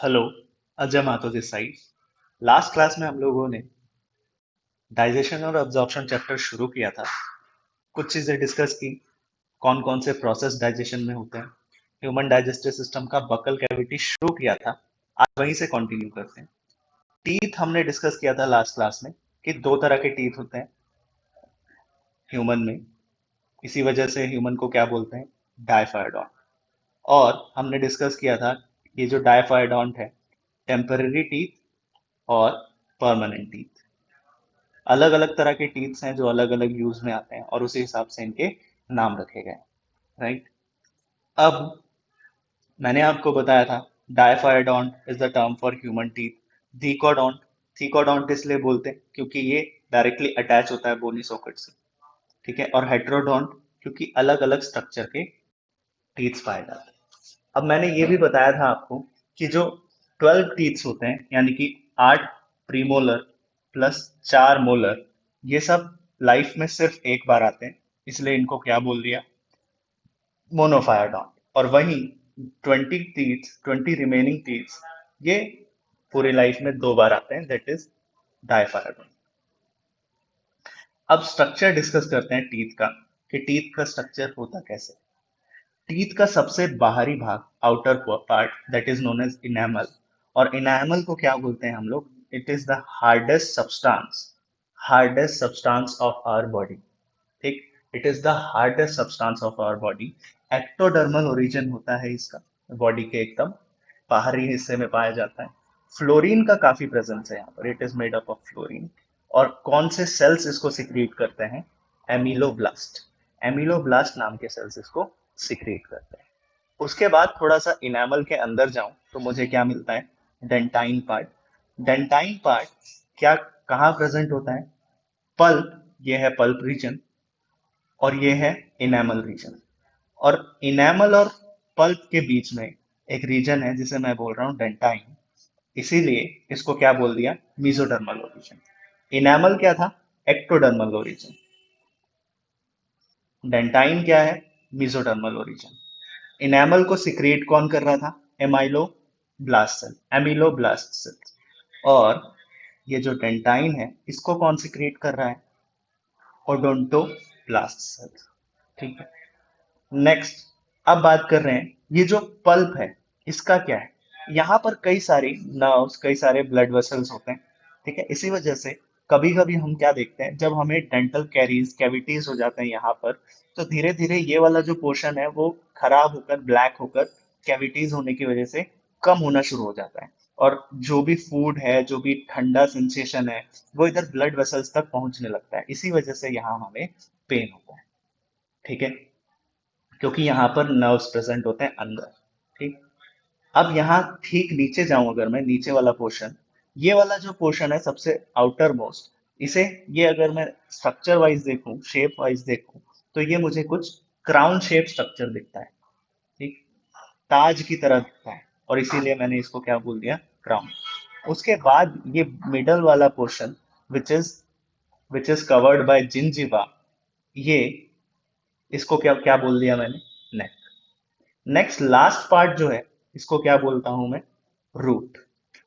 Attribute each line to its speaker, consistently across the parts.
Speaker 1: Hello. Ajay मातो this side. Last class में हम लोगों ने डाइजेशन और अब्जॉर्प्शन चैप्टर शुरू किया था। कुछ चीजें डिस्कस की, कौन कौन से प्रोसेस डाइजेशन में होते हैं। ह्यूमन डाइजेस्टिव सिस्टम का बकल कैविटी शुरू किया था। आज वहीं से कंटिन्यू करते हैं। टीथ हमने डिस्कस किया था लास्ट क्लास में कि दो तरह के टीथ होते हैं ह्यूमन में। इसी वजह से ह्यूमन को क्या बोलते हैं, डायफायडॉन। और हमने डिस्कस किया था ये जो डायफायडॉन है, टेम्पररी टीथ और परमानेंट टीथ। अलग अलग तरह के टीथ्स हैं जो अलग अलग यूज में आते हैं और उसी हिसाब से इनके नाम रखे गए। राइट। अब मैंने आपको बताया था diphyodont is the term for human teeth. Thecodont, thecodont इसलिए बोलते हैं क्योंकि ये डायरेक्टली अटैच होता है बोनी सॉकेट से। ठीक है। और हेट्रोडोंट क्योंकि अलग अलग स्ट्रक्चर के टीथ्स पाए जाते हैं। अब मैंने ये भी बताया था आपको कि जो 12 टीथ्स होते हैं, यानी कि 8 प्रीमोलर प्लस 4 मोलर, ये सब लाइफ में सिर्फ एक बार आते हैं, इसलिए इनको क्या बोल दिया, मोनोफायडॉन। और वहीं 20 रिमेनिंग टीथ्स, ये पूरी लाइफ में 2 बार आते हैं, दैट इज डायफायडॉन। अब स्ट्रक्चर डिस्कस करते हैं टीथ का, कि टीथ का स्ट्रक्चर होता कैसे। टीथ का सबसे बाहरी भाग, outer part, that is known as enamel. और इनेमल को क्या बोलते हैं हम लोग, it is the hardest substance of our body. ठीक। It is the hardest substance of our body. Ectodermal origin होता है इसका, बॉडी के एकदम बाहरी हिस्से में पाया जाता है। फ्लोरीन का काफी प्रेजेंस है यहाँ पर, it is made up of fluorine. और कौन से सेल्स इसको सिक्रीट करते हैं, एमिलोब्लास्ट। एमिलोब्लास्ट नाम के सेल्स इसको सिक्रीट करते हैं। उसके बाद थोड़ा सा इनेमल के अंदर जाऊं तो मुझे क्या मिलता है, डेंटाइन पार्ट। डेंटाइन पार्ट क्या, कहाँ प्रेजेंट होता है, पल्प, ये है पल्प रीजन, और ये है इनेमल रीजन। और इनेमल और पल्प के बीच में एक रीजन है जिसे मैं बोल रहा हूँ डेंटाइन, इसीलिए इसको क्या बोल दिया, मीजोडर्मल ओरिजिन। इनेमल क्या था, एक्टोडर्मल ओरिजिन। डेंटाइन क्या है, मीजोडर्मल ओरिजिन। इनेमल को सिक्रिएट कौन कर रहा था, एमाइलो ब्लास्ट सेल, एमिलोब्लास्ट सेल। और ये जो डेंटाइन है इसको कौन सिक्रिएट कर रहा है, ओडोंटोब्लास्ट सेल। ठीक है। नेक्स्ट, अब बात कर रहे हैं ये जो पल्प है, इसका क्या है। यहाँ पर कई सारी नर्व्स, कई सारे ब्लड वेसल्स होते हैं। ठीक है। इसी वजह से कभी कभी हम क्या देखते हैं, जब हमें डेंटल कैरीज, कैविटीज हो जाते हैं यहाँ पर, तो धीरे धीरे ये वाला जो पोर्शन है वो खराब होकर, ब्लैक होकर, कैविटीज होने की वजह से कम होना शुरू हो जाता है। और जो भी फूड है, जो भी ठंडा सेंसेशन है, वो इधर ब्लड वेसल्स तक पहुंचने लगता है। इसी वजह से यहाँ हमें पेन होता है। ठीक है। क्योंकि यहाँ पर नर्व्स प्रेजेंट होते हैं अंदर। ठीक। अब यहाँ ठीक नीचे जाऊं, अगर मैं नीचे वाला पोर्शन, ये वाला जो पोर्शन है सबसे आउटर मोस्ट, इसे, ये अगर मैं स्ट्रक्चर वाइज देखूं, शेप वाइज देखूं, तो ये मुझे कुछ क्राउन शेप स्ट्रक्चर दिखता है। ठीक। ताज की तरह दिखता है, और इसीलिए मैंने इसको क्या बोल दिया, क्राउन। उसके बाद ये मिडल वाला portion, which is which is covered by gingiva, ये, इसको क्या क्या बोल दिया मैंने, नेक। नेक्स्ट लास्ट पार्ट जो है, इसको क्या बोलता हूं मैं, रूट।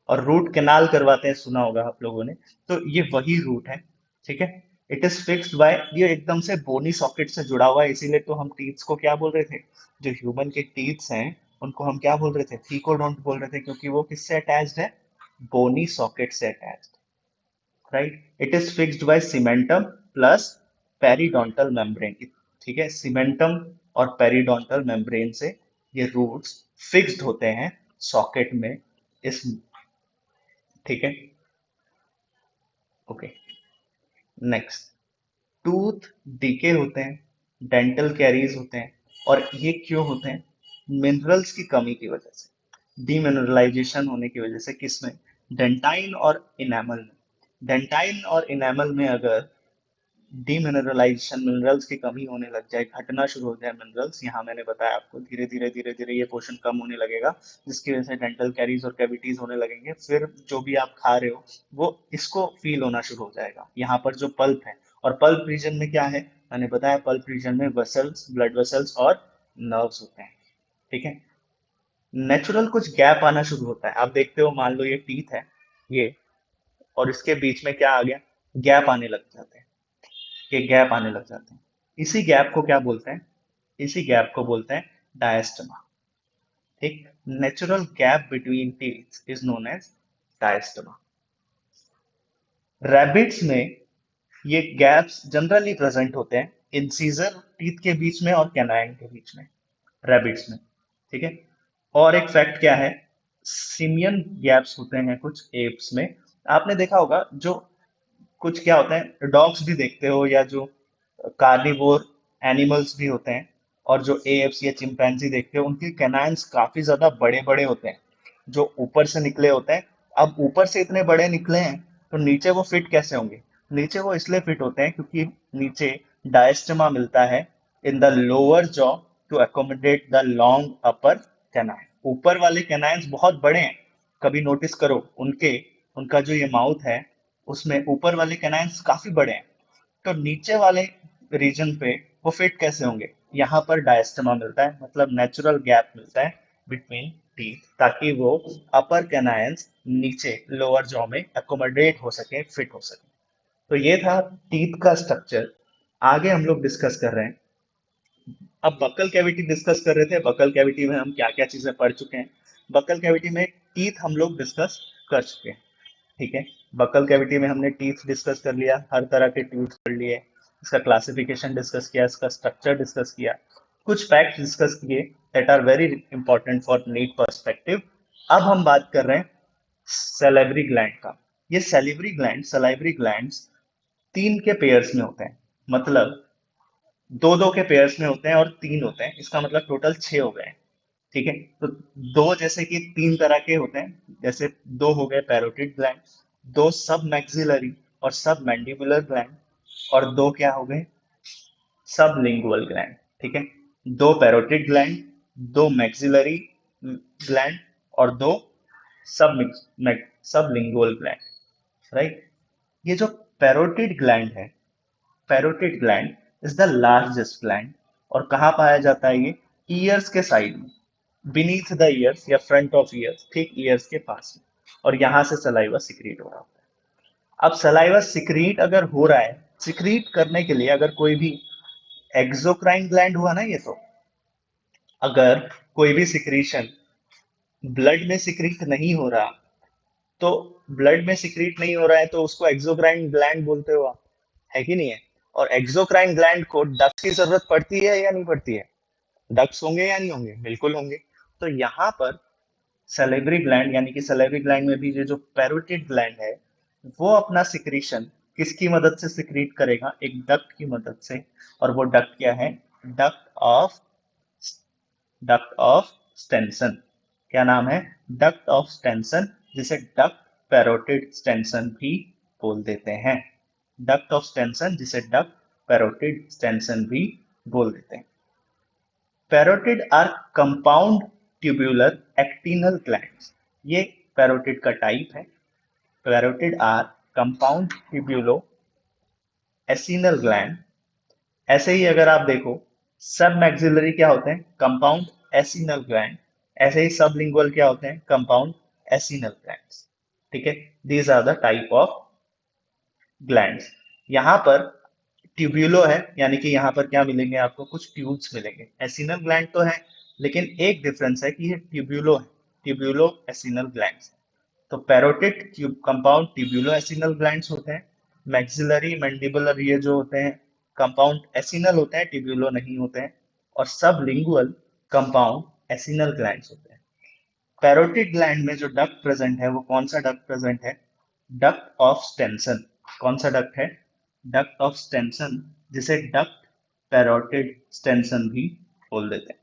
Speaker 1: और रूट कैनाल करवाते हैं, सुना होगा आप लोगों ने, तो ये वही रूट है। ठीक है। इट इज फिक्स्ड बाय, ये एकदम से बोनी सॉकेट से जुड़ा हुआ है, इसीलिए तो हम टीथ्स को क्या बोल रहे थे, जो ह्यूमन के टीथ्स हैं उनको हम क्या बोल रहे थे, थीकोडोंट बोल रहे थे, क्योंकि वो किससे अटैच्ड है, बोनी सॉकेट से attached. Right. It is fixed by cementum plus periodontal membrane. ठीक है। सीमेंटम और पेरिडोंटल मेम्ब्रेन से ये रूट्स फिक्स्ड होते हैं सॉकेट में, इस, ठीक है। ओके। नेक्स्ट, टूथ डीके होते हैं, डेंटल कैरीज होते हैं। और ये क्यों होते हैं, मिनरल्स की कमी की वजह से, डीमिनरलाइजेशन होने की वजह से। किसमें, डेंटाइन और इनेमल में। डेंटाइन और इनेमल में अगर डीमिनरलाइजेशन, मिनरल्स की कमी होने लग जाए, घटना शुरू हो जाए मिनरल्स, यहाँ मैंने बताया आपको, धीरे धीरे ये पोर्शन कम होने लगेगा, जिसकी वजह से डेंटल कैरीज और कैविटीज होने लगेंगे। फिर जो भी आप खा रहे हो वो इसको फील होना शुरू हो जाएगा। यहाँ पर जो पल्प है, और पल्प रीजन में क्या है, मैंने बताया पल्प रीजन में वेसल्स, ब्लड वेसल्स और नर्व्स होते हैं। ठीक है। नेचुरल कुछ गैप आना शुरू होता है। आप देखते हो, मान लो ये टीथ है, ये, और इसके बीच में क्या आ गया, गैप आने लग जाते हैं। ये गैप आने लग जाते हैं। इसी गैप को क्या बोलते हैं, इसी गैप को बोलते हैं डायस्टमा। ठीक, natural gap between teeth is known as diastema. Rabbits में ये गैप्स जनरली प्रेजेंट होते हैं इंसीजर टीथ के बीच में और कैनाइन के बीच में, रैबिट्स में। ठीक है। और एक फैक्ट क्या है, सिमियन गैप्स होते हैं कुछ एप्स में। आपने देखा होगा, जो कुछ क्या होता है, डॉग्स भी देखते हो, या जो कार्निवोर एनिमल्स भी होते हैं, और जो एप्स या चिंपैंजी देखते हो, उनके कैनाइन्स काफी ज्यादा बड़े बड़े होते हैं, जो ऊपर से निकले होते हैं। अब ऊपर से इतने बड़े निकले हैं, तो नीचे वो फिट कैसे होंगे? नीचे वो इसलिए फिट होते हैं क्योंकि नीचे डायस्टमा मिलता है in the lower jaw to accommodate the long upper canine. ऊपर वाले कैनाइन्स बहुत बड़े हैं, कभी नोटिस करो उनके, उनका जो ये माउथ है, उसमें ऊपर वाले कैनाइन्स काफी बड़े हैं। तो नीचे वाले रीजन पे वो फिट कैसे होंगे? यहाँ पर डायस्टमा मिलता है, मतलब नेचुरल गैप मिलता है बिटवीन टीथ, ताकि वो अपर कैनाइन्स नीचे लोअर जॉ में अकोमोडेट हो सके, फिट हो सके। तो ये था टीथ का स्ट्रक्चर। आगे हम लोग डिस्कस कर रहे हैं, अब बकल कैविटी डिस्कस कर रहे थे। बकल कैविटी में हम क्या क्या चीजें पढ़ चुके हैं? बकल कैविटी में टीथ हम लोग डिस्कस कर चुके हैं। ठीक है। बकल कैविटी में हमने टीथ डिस्कस कर लिया, हर तरह के टीथ पढ़ लिए, इसका क्लासिफिकेशन डिस्कस किया, इसका स्ट्रक्चर डिस्कस किया, कुछ फैक्ट डिस्कस किए that are very important for NEET perspective. अब हम बात कर रहे हैं सैलिवरी ग्लैंड का। ये सैलिवरी ग्लैंड्स तीन के पेयर्स में होते हैं, मतलब दो दो के पेयर्स में होते हैं और तीन होते हैं, इसका मतलब टोटल छह हो गए। ठीक है। तो दो जैसे कि तीन तरह के होते हैं, जैसे दो हो गए पैरोटिड ग्लैंड, दो सब मैक्सिलरी और सब मैंडिबुलर ग्लैंड, और दो क्या हो गए, सब लिंगुअल ग्लैंड। ठीक है। दो पैरोटिड ग्लैंड, दो मैक्सिलरी ग्लैंड, और दो सब सब लिंगुअल ग्लैंड। राइट। ये जो पैरोटिड ग्लैंड है, parotid gland is the largest gland. और कहाँ पाया जाता है ये? ईयर्स के साइड में, बीनीथ द ईयर्स या फ्रंट ऑफ ईयर्स, ठीक ईयर्स के पास में। और यहाँ से सलाइवा सिक्रीट हो रहा होता है। अब सलाइवा सिक्रीट अगर हो रहा है, सिक्रीट करने के लिए अगर कोई भी एक्सोक्राइन ग्लैंड हुआ ना, ये तो अगर कोई भी सिक्रीशन ब्लड में सिक्रीट नहीं हो रहा, तो ब्लड में सिक्रीट नहीं हो रहा है, तो उसको एक्सोक्राइन ग्लैंड बोलते हो आप, है कि नहीं है? और एक्सोक्राइन ग्लैंड को डक्ट की जरूरत पड़ती है या नहीं पड़ती है? डक्ट्स होंगे या नहीं होंगे? बिल्कुल होंगे। तो यहाँ पर सलेवरी ग्लैंड, यानी कि सलेवरी ग्लैंड में भी ये जो पैरोटिड ग्लैंड है, वो अपना सिक्रीशन किसकी मदद से सिक्रीट करेगा? एक डक्ट की मदद से। और वो डक्ट क्या है? Duct of duct of Stenson. क्या नाम है? डक्ट ऑफ स्टेंसन, जिसे डक्ट पैरोटिड स्टेंसन भी बोल देते हैं। डक्ट ऑफ स्टेंसन, जिसे डक्ट पैरोटिड स्टेंसन भी बोल देते हैं। Parotid are compound tubular acinar glands. ये पैरोटिड का टाइप है। Parotid are compound tubulo acinar gland. ऐसे ही अगर आप देखो, सब मैक्सिलरी क्या होते हैं? Compound acinar gland. ऐसे ही सब लिंगुअल क्या होते हैं? Compound acinar glands. ठीक है। These are the type of glands. यहाँ पर ट्यूब्यूलो है, यानी कि यहाँ पर क्या मिलेंगे आपको? कुछ ट्यूब्स मिलेंगे। एसिनल ग्लैंड तो है, लेकिन एक डिफरेंस है कि ये ट्यूब्यूलो है, ट्यूब्यूलो एसिनल ग्लैंड्स। तो parotid tube compound tubulo acinar glands होते हैं। मैक्सिलरी मैंडिबुलर ये जो होते हैं, कंपाउंड एसिनल होते हैं, ट्यूब्यूलो नहीं होते हैं। और सब लिंगुअल कंपाउंड एसिनल ग्लैंड्स होते हैं। पैरोटिड ग्लैंड में जो डक्ट प्रेजेंट है, वो कौन सा डक्ट प्रेजेंट है? Duct of Stensen. कौन सा डक्ट है? डक्ट ऑफ स्टेंसन, जिसे डक्ट पैरोटिड स्टेंसन भी बोल देते हैं।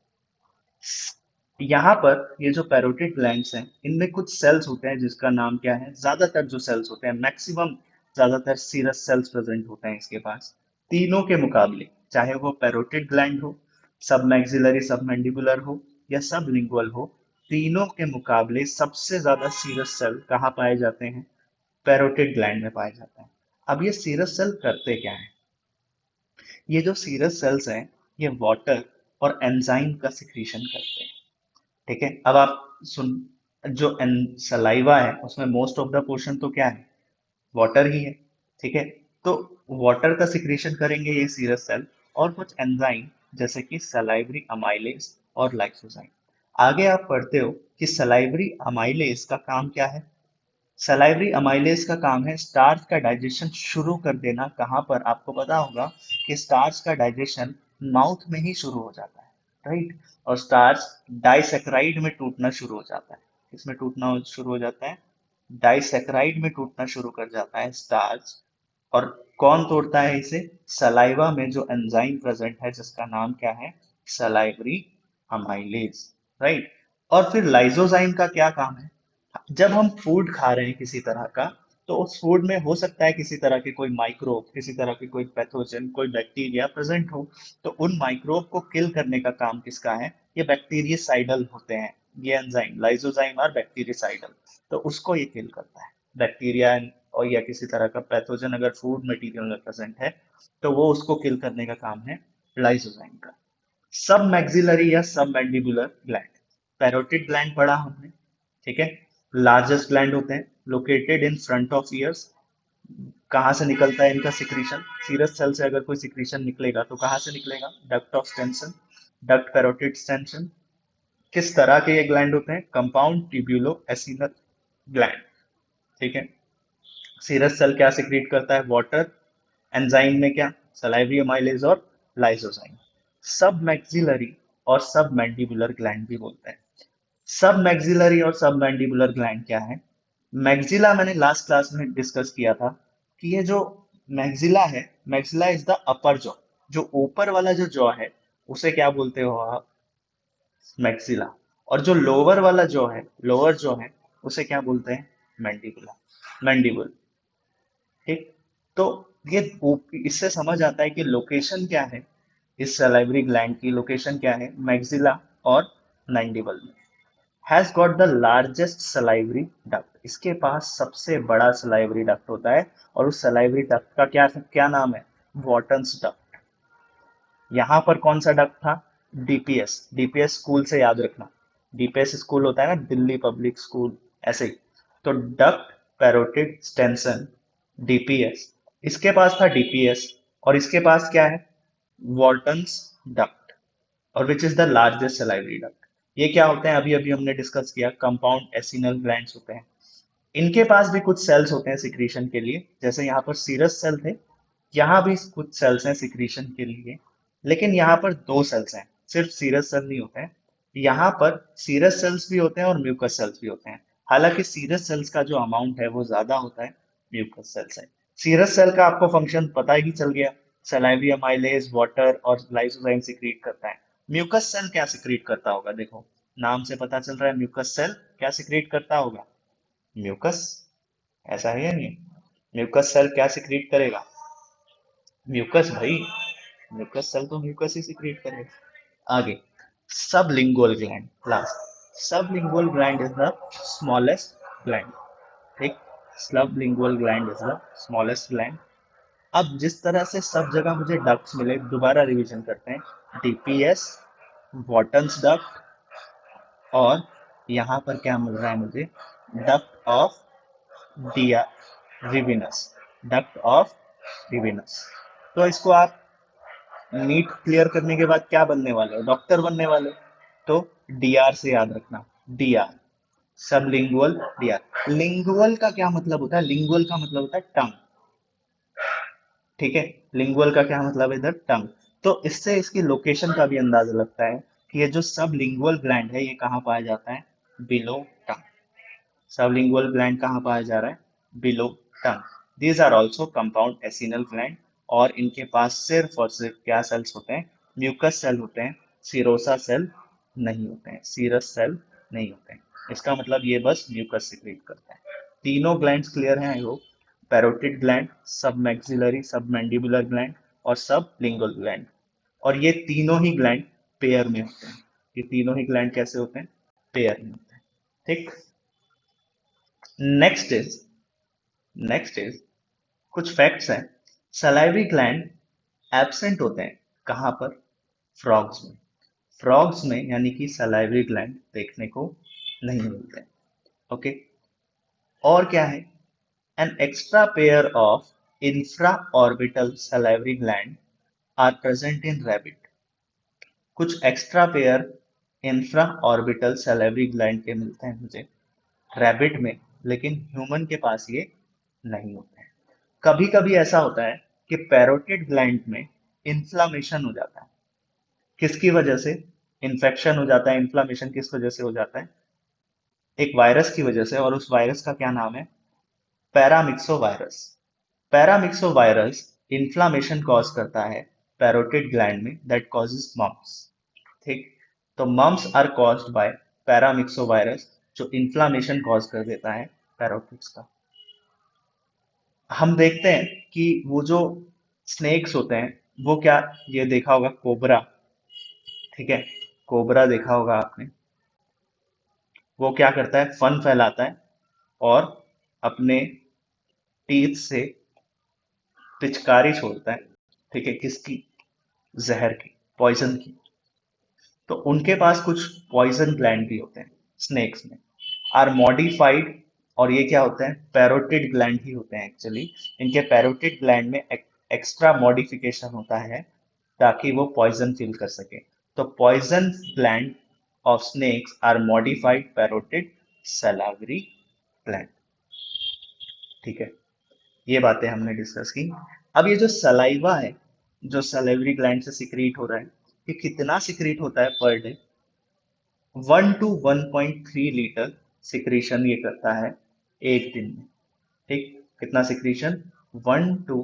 Speaker 1: यहाँ पर ये जो पैरोटिड ग्लैंड्स हैं, इनमें कुछ सेल्स होते हैं जिसका नाम क्या है? ज्यादातर जो सेल्स होते हैं, मैक्सिमम ज्यादातर सीरस सेल्स प्रेजेंट होते हैं इसके पास, तीनों के मुकाबले। चाहे वो पैरोटिड ग्लैंड हो, सब मैक्सिलरी सब मैंडिबुलर हो, या सब लिंगुअल हो, तीनों के मुकाबले सबसे ज्यादा सीरस सेल कहाँ पाए जाते हैं? पैरोटिड ग्लैंड में पाए जाते हैं। अब ये सीरस सेल करते क्या है? ये जो सीरस सेल्स हैं, ये वाटर और एंजाइम का सिक्रीशन करते हैं। ठीक है, अब आप सुन, जो सलाइवा है उसमें मोस्ट ऑफ द पोर्शन तो क्या है, वाटर ही है। ठीक है, तो वाटर का सिक्रीशन करेंगे ये सीरस सेल, और कुछ एंजाइम जैसे कि सलाइवरी अमाइलेज और लाइसोजाइम। आगे आप पढ़ते हो कि सलाइवरी अमाइलेज का काम क्या है। सलाइवरी अमाइलेज का काम है स्टार्च का डाइजेशन शुरू कर देना। कहाँ पर, आपको पता होगा कि स्टार्च का डाइजेशन माउथ में ही शुरू हो जाता है, राइट। और स्टार्च डाइसेक्राइड में टूटना शुरू हो जाता है। किसमें टूटना शुरू हो जाता है, डाइसेक्राइड में टूटना शुरू कर जाता है स्टार्च। और कौन तोड़ता है इसे, सलाइवा में जो एंजाइम प्रेजेंट है जिसका नाम क्या है, सलाइवरी अमाइलेज, राइट। और फिर लाइसोजाइम का क्या काम है, जब हम फूड खा रहे हैं किसी तरह का, तो उस फूड में हो सकता है किसी तरह के कोई माइक्रोब, किसी तरह की कोई पैथोजन, कोई बैक्टीरिया प्रेजेंट हो। तो उन माइक्रोब को किल करने का काम किसका है, ये बैक्टीरियसाइडल होते हैं। ये एंजाइम लाइसोजाइम और बैक्टीरियसाइडल, तो उसको ये किल करता है, बैक्टीरिया और या किसी तरह का पैथोजन अगर फूड मटेरियल में प्रेजेंट है, तो वो उसको किल करने का काम है लाइसोजाइम का। सब मैक्सिलरी या सब मैंडिबुलर ग्लैंड, पैरोटिड ग्लैंड पढ़ा हमने, ठीक है। लार्जेस्ट ग्लैंड होते हैं, located in front of years. कहाँ से निकलता है इनका सिक्रीशन, सीरस सेल से अगर कोई सिक्रीशन निकलेगा तो कहाँ से निकलेगा, duct of Stensen, duct parotid Stensen. किस तरह के ये ग्लैंड होते हैं, कंपाउंड ट्यूब्यूलो एसिनल ग्लैंड, ठीक है। सीरस सेल क्या सिक्रीट करता है, वाटर, एंजाइम में क्या, सलाइवरी अमाइलेज और लाइसोजाइम। सब मैक्सिलरी और सब मैंडिबुलर ग्लैंड भी बोलते हैं। सब मैक्सिलरी और सब मैंडिबुलर ग्लैंड क्या है, मैक्सिला मैंने लास्ट क्लास में डिस्कस किया था कि ये जो मैक्सिला है, maxilla is the upper jaw, जो ऊपर वाला जो जॉ है उसे क्या बोलते हो आप, मैक्सिला। और जो लोअर वाला जॉ है, लोअर जॉ है, उसे क्या बोलते हैं, मैंडिबुला, मैंडिबल, ठीक। तो ये इससे समझ आता है कि लोकेशन क्या है, इस सलाइवरी ग्लैंड की लोकेशन क्या है, मैक्सिला और मैंडिबल में। Has got the largest salivary duct, इसके पास सबसे बड़ा सलाइवरी डक्ट होता है। और उस सलाइवरी डक्ट का क्या क्या नाम है, वॉटन्स डक्ट। यहाँ पर कौन सा डक्ट था, डीपीएस, डीपीएस स्कूल से याद रखना, डीपीएस स्कूल होता है ना, दिल्ली पब्लिक स्कूल, ऐसे ही। तो डक्ट पैरोटिड स्टेंसन, डीपीएस, इसके पास था डीपीएस, और इसके पास क्या है, वॉटन्स डक्ट। और which is the largest salivary duct, ये क्या होते हैं, अभी अभी हमने डिस्कस किया, कंपाउंड एसिनल ग्लैंड्स होते हैं। इनके पास भी कुछ सेल्स होते हैं सिक्रीशन के लिए, जैसे यहाँ पर सीरस सेल थे, यहाँ भी कुछ सेल्स हैं सिक्रीशन के लिए। लेकिन यहाँ पर दो सेल्स हैं, सिर्फ सीरस सेल नहीं होते हैं, यहाँ पर सीरस सेल्स भी होते हैं और म्यूकस सेल्स भी होते हैं। हालांकि सीरस सेल्स का जो अमाउंट है वो ज्यादा होता है म्यूकस सेल से। सीरस सेल का आपको फंक्शन पता ही चल गया, सलाइवी अमाइलेज, वाटर और लाइसोजाइम सिक्रीट करता है। म्यूकस सेल क्या सिक्रीट करता होगा, देखो नाम से पता चल रहा है, म्यूकस सेल क्या सिक्रीट करता होगा, म्यूकस, ऐसा है या नहीं, म्यूकस सेल क्या सिक्रीट करेगा, म्यूकस भाई, म्यूकस सेल तो म्यूकस ही सिक्रीट करेगा। आगे, sublingual gland, last, sublingual gland is the smallest gland, ठीक। Sublingual gland is the smallest gland. अब जिस तरह से सब जगह मुझे डक्ट्स मिले, दोबारा रिवीजन करते हैं, डीपीएस, वॉटन्स डक्ट, और यहाँ पर क्या मिल रहा है मुझे, डक्ट ऑफ दिया, रिविनस, डक्ट ऑफ रिविनस। तो इसको आप नीट क्लियर करने के बाद क्या बनने वाले हो, डॉक्टर बनने वाले हो। तो डीआर से याद रखना, डीआर, सबलिंगुअल, डीआर। लिंगुअल का क्या मतलब होता है, लिंगुअल का मतलब होता है टंग, ठीक है। लिंगुअल का क्या मतलब है इधर, टंग। तो इससे इसकी लोकेशन का भी अंदाजा लगता है कि ये जो सब लिंगुअल ग्लैंड है ये कहाँ पाया जाता है, बिलो टंग। सबलिंगुअल ग्लैंड कहाँ पाया जा रहा है, below tongue. These are also compound acinar gland, और इनके पास सिर्फ और सिर्फ क्या सेल्स होते हैं, म्यूकस सेल होते हैं, सीरोसा सेल नहीं होते हैं, सीरस सेल नहीं होते हैं। इसका मतलब ये बस म्यूकस सिक्रीट करते हैं। तीनों ग्लैंड्स क्लियर हैं आई होप, पैरोटिड ग्लैंड, सब मैक्सिलरी, सब मैंडिबुलर ग्लैंड और सब लिंगुअल ग्लैंड। और ये तीनों ही ग्लैंड पेयर में होते हैं, ये तीनों ही ग्लैंड कैसे होते हैं, पेयर में होते हैं, ठीक। नेक्स्ट इज, नेक्स्ट इज कुछ फैक्ट्स हैं। सलाइवरी ग्लैंड एब्सेंट होते हैं कहाँ पर, फ्रॉग्स में। फ्रॉग्स में यानी कि सलाइवरी ग्लैंड देखने को नहीं मिलते। ओके, और क्या है? An extra pair of infra orbital salivary gland are present in rabbit. कुछ extra pair infra orbital salivary gland के मिलते हैं मुझे रैबिट में, लेकिन ह्यूमन के पास ये नहीं होते हैं। कभी कभी ऐसा होता है कि पैरोटिड ग्लैंड में इन्फ्लामेशन हो जाता है। किसकी वजह से? इन्फेक्शन हो जाता है। इन्फ्लामेशन किस वजह से हो जाता है? एक वायरस की वजह से, और उस वायरस का क्या नाम है? Paramyxo virus. Paramyxo virus inflammation cause करता है पैरोटिड ग्लैंड में, दैट कॉजेज मम्स। ठीक, तो mumps are caused by paramyxo virus, जो इन्फ्लामेशन कॉज कर देता है पैरोटिड्स का। हम देखते हैं कि वो जो स्नेक्स होते हैं, वो क्या, ये देखा होगा कोबरा, ठीक है, कोबरा देखा होगा आपने। वो क्या करता है? फन फैलाता है और अपने टीथ से पिचकारी छोड़ता है, ठीक है, किसकी? जहर की, पॉइजन की। तो उनके पास कुछ पॉइजन ग्लैंड भी होते हैं स्नेक्स में, आर मॉडिफाइड। और ये क्या होते हैं? पैरोटिड ग्लैंड ही होते हैं एक्चुअली। इनके पैरोटिड ग्लैंड में एक्स्ट्रा मॉडिफिकेशन होता है ताकि वो पॉइजन फील कर सके। तो poison gland of snakes are modified parotid salivary gland. ठीक है, ये बातें हमने डिस्कस की। अब ये जो सलाइवा है, जो सलाइवरी ग्लैंड से सिक्रीट हो रहा है, ये कितना सिक्रीट होता है per day? 1 to 1.3 litre secretion ये करता है एक दिन में। ठीक, कितना secretion? 1 to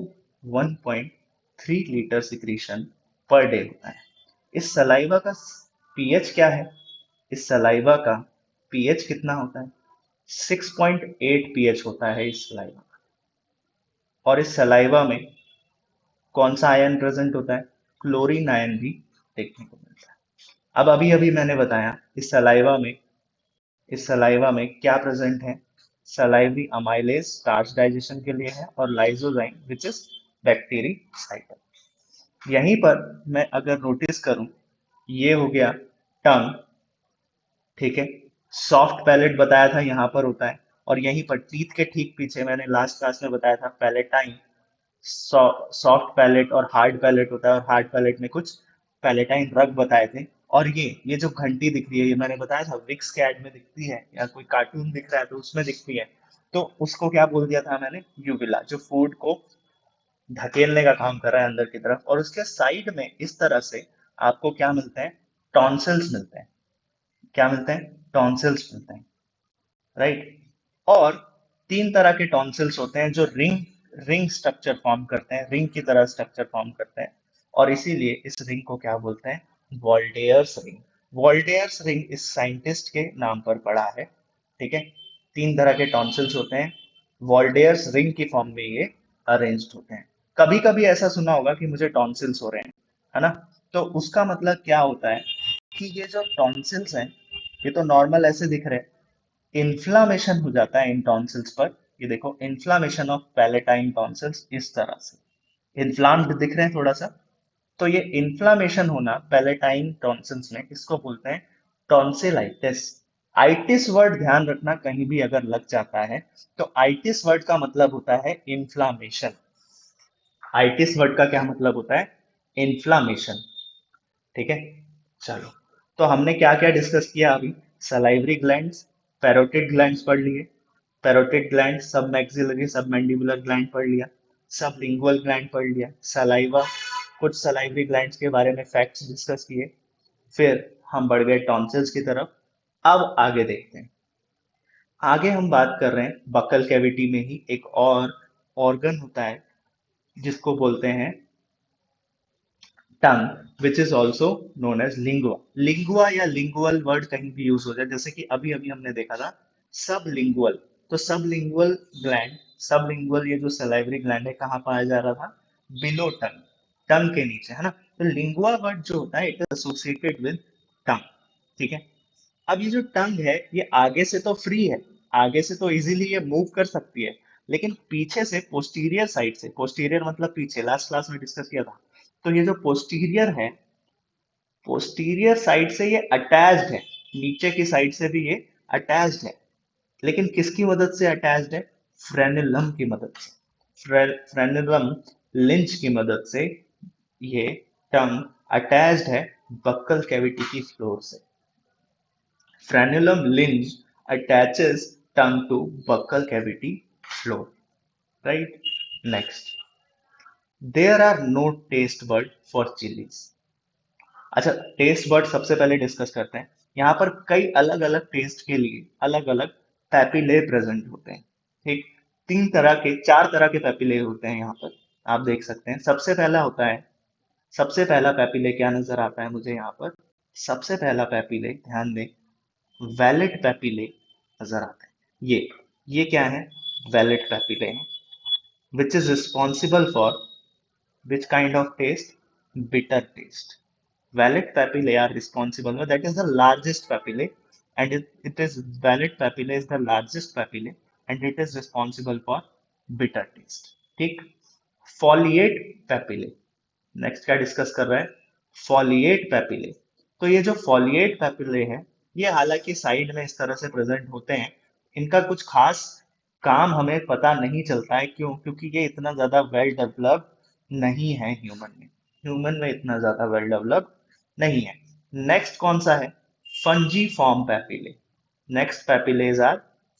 Speaker 1: 1.3 litre secretion per day होता है। इस सलाइवा का पीएच क्या है? इस सलाइवा का पीएच कितना होता है? 6.8 पीएच होता है इस सलाइवा का। और इस सलाइवा में कौन सा आयन प्रेजेंट होता है? क्लोरीन आयन भी देखने को मिलता है। अब अभी अभी मैंने बताया इस सलाइवा में क्या प्रेजेंट है? सलाइवरी अमाइलेज स्टार्च डाइजेशन के लिए है, और लाइसोजाइम विच इज बैक्टीरियासाइड। यहीं पर मैं अगर नोटिस करूं, ये हो गया टंग, ठीक है, सॉफ्ट पैलेट बताया था यहाँ पर होता है, और यहीं पर टीथ के ठीक पीछे मैंने लास्ट क्लास में बताया था पैलेटाइन। सॉफ्ट पैलेट और हार्ड पैलेट होता है, और हार्ड पैलेट में कुछ पैलेटाइन रग बताए थे। और ये जो घंटी दिख रही है, ये मैंने बताया था विक्स के ऐड में दिखती है, या कोई कार्टून दिख रहा है तो उसमें दिखती है। तो उसको क्या बोल दिया था मैंने? यूविला, जो फूड को धकेलने का काम कर रहा है अंदर की तरफ। और उसके साइड में इस तरह से आपको क्या मिलते हैं? टॉन्सिल्स मिलते हैं। क्या मिलते हैं? टॉन्सिल्स मिलते हैं, राइट। और तीन तरह के टॉन्सिल्स होते हैं जो रिंग रिंग स्ट्रक्चर फॉर्म करते हैं, रिंग की तरह स्ट्रक्चर फॉर्म करते हैं। और इसीलिए इस रिंग को क्या बोलते हैं? Waldeyer's ring. वॉल्डेयर्स रिंग इस साइंटिस्ट के नाम पर पड़ा है, ठीक है। तीन तरह के टॉन्सिल्स होते हैं, वॉल्डेयर्स रिंग की फॉर्म में ये अरेंज्ड होते हैं। कभी कभी ऐसा सुना होगा कि मुझे टॉन्सिल्स हो रहे हैं, है ना? तो उसका मतलब क्या होता है कि ये जो टॉन्सिल्स हैं, ये तो नॉर्मल ऐसे दिख रहे हैं, इन्फ्लामेशन हो जाता है इन टॉन्सिल्स पर। ये देखो, इन्फ्लामेशन ऑफ पैलेटाइन टॉन्सिल्स इस तरह से इन्फ्लाम्ड दिख रहे हैं थोड़ा सा। तो ये इन्फ्लामेशन होना पैलेटाइन टॉन्सिल्स में, इसको बोलते हैं टॉन्सिलाइटिस। आइटिस वर्ड ध्यान रखना, कहीं भी अगर लग जाता है तो आइटिस वर्ड का मतलब होता है इन्फ्लामेशन। आइटिस वर्ड का क्या मतलब होता है? इन्फ्लामेशन, ठीक है। चलो, तो हमने क्या क्या डिस्कस किया अभी? सलाइवरी ग्लैंड्स, पैरोटिड ग्लैंड्स पढ़ लिए, पैरोटिड ग्लैंड, सब मैक्सिलरी सब मैंडिबुलर ग्लैंड पढ़ लिया, सब लिंगुअल ग्लैंड पढ़ लिया, सलाइवा, कुछ सलाइवरी ग्लैंड्स के बारे में फैक्ट्स डिस्कस किए। फिर हम बढ़ गए टॉन्सिल्स की तरफ। अब आगे देखते हैं। आगे हम बात कर रहे हैं बकल कैविटी में ही एक और ऑर्गन होता है जिसको बोलते हैं tongue, which is also known as lingua. Lingua या लिंगुअल वर्ड कहीं भी यूज हो जाए, जैसे कि अभी अभी हमने देखा था सब लिंगुअल। तो सब लिंगुअल ग्लैंड, सब लिंगुअल ये जो सलाइवरी ग्लैंड है, कहाँ पाया जा रहा था? बिलो टंग, टंग के नीचे, है ना? तो लिंगुआ वर्ड जो होता है, इट इज एसोसिएटेड विद टंग, ठीक है। अब ये जो टंग है, ये आगे से तो फ्री है, आगे से तो इजीली ये मूव कर सकती है, लेकिन पीछे से पोस्टीरियर साइड से, पोस्टीरियर मतलब पीछे, लास्ट क्लास में डिस्कस किया था। तो ये जो पोस्टीरियर है, पोस्टीरियर साइड से ये अटैच्ड है, नीचे की साइड से भी ये अटैच्ड है, लेकिन किसकी मदद से अटैच्ड है? फ्रेनिलम की मदद से। फ्रेनिलम लिंच की मदद से ये टंग अटैच्ड है बक्कल कैविटी की फ्लोर से। फ्रेनिलम lynch attaches tongue to buccal cavity floor, right? Next, there are no taste bud for chilies. अच्छा, टेस्ट बर्ड सबसे पहले डिस्कस करते हैं। यहाँ पर कई अलग अलग टेस्ट के लिए अलग अलग पैपिले प्रेजेंट होते हैं। ठीक, चार तरह के पैपिले होते हैं यहाँ पर। आप देख सकते हैं, सबसे पहला पैपिले क्या नजर आता है मुझे यहाँ पर? सबसे पहला पैपिले, ध्यान दें, वैलिड पैपिले नजर आता है। ये क्या है? वैलिड पैपिले हैं, which is responsible for which kind of taste? Bitter taste. Valid papillae are responsible. No, that is the largest papillae, and it is valid papillae is the largest papillae, and it is responsible for bitter taste. ठीक. Foliate papillae. Next क्या discuss कर रहा है? फॉलिएट papillae. तो ये जो फॉलिएट papillae है, ये हालांकि साइड में इस तरह से प्रेजेंट होते हैं, इनका कुछ खास काम हमें पता नहीं चलता है। क्यों? क्योंकि ये इतना ज्यादा वेल डेवलप्ड नहीं है ह्यूमन में इतना ज्यादा वेल डेवलप्ड नहीं है। नेक्स्ट कौन सा है? Fungi form papillae. Next papillae are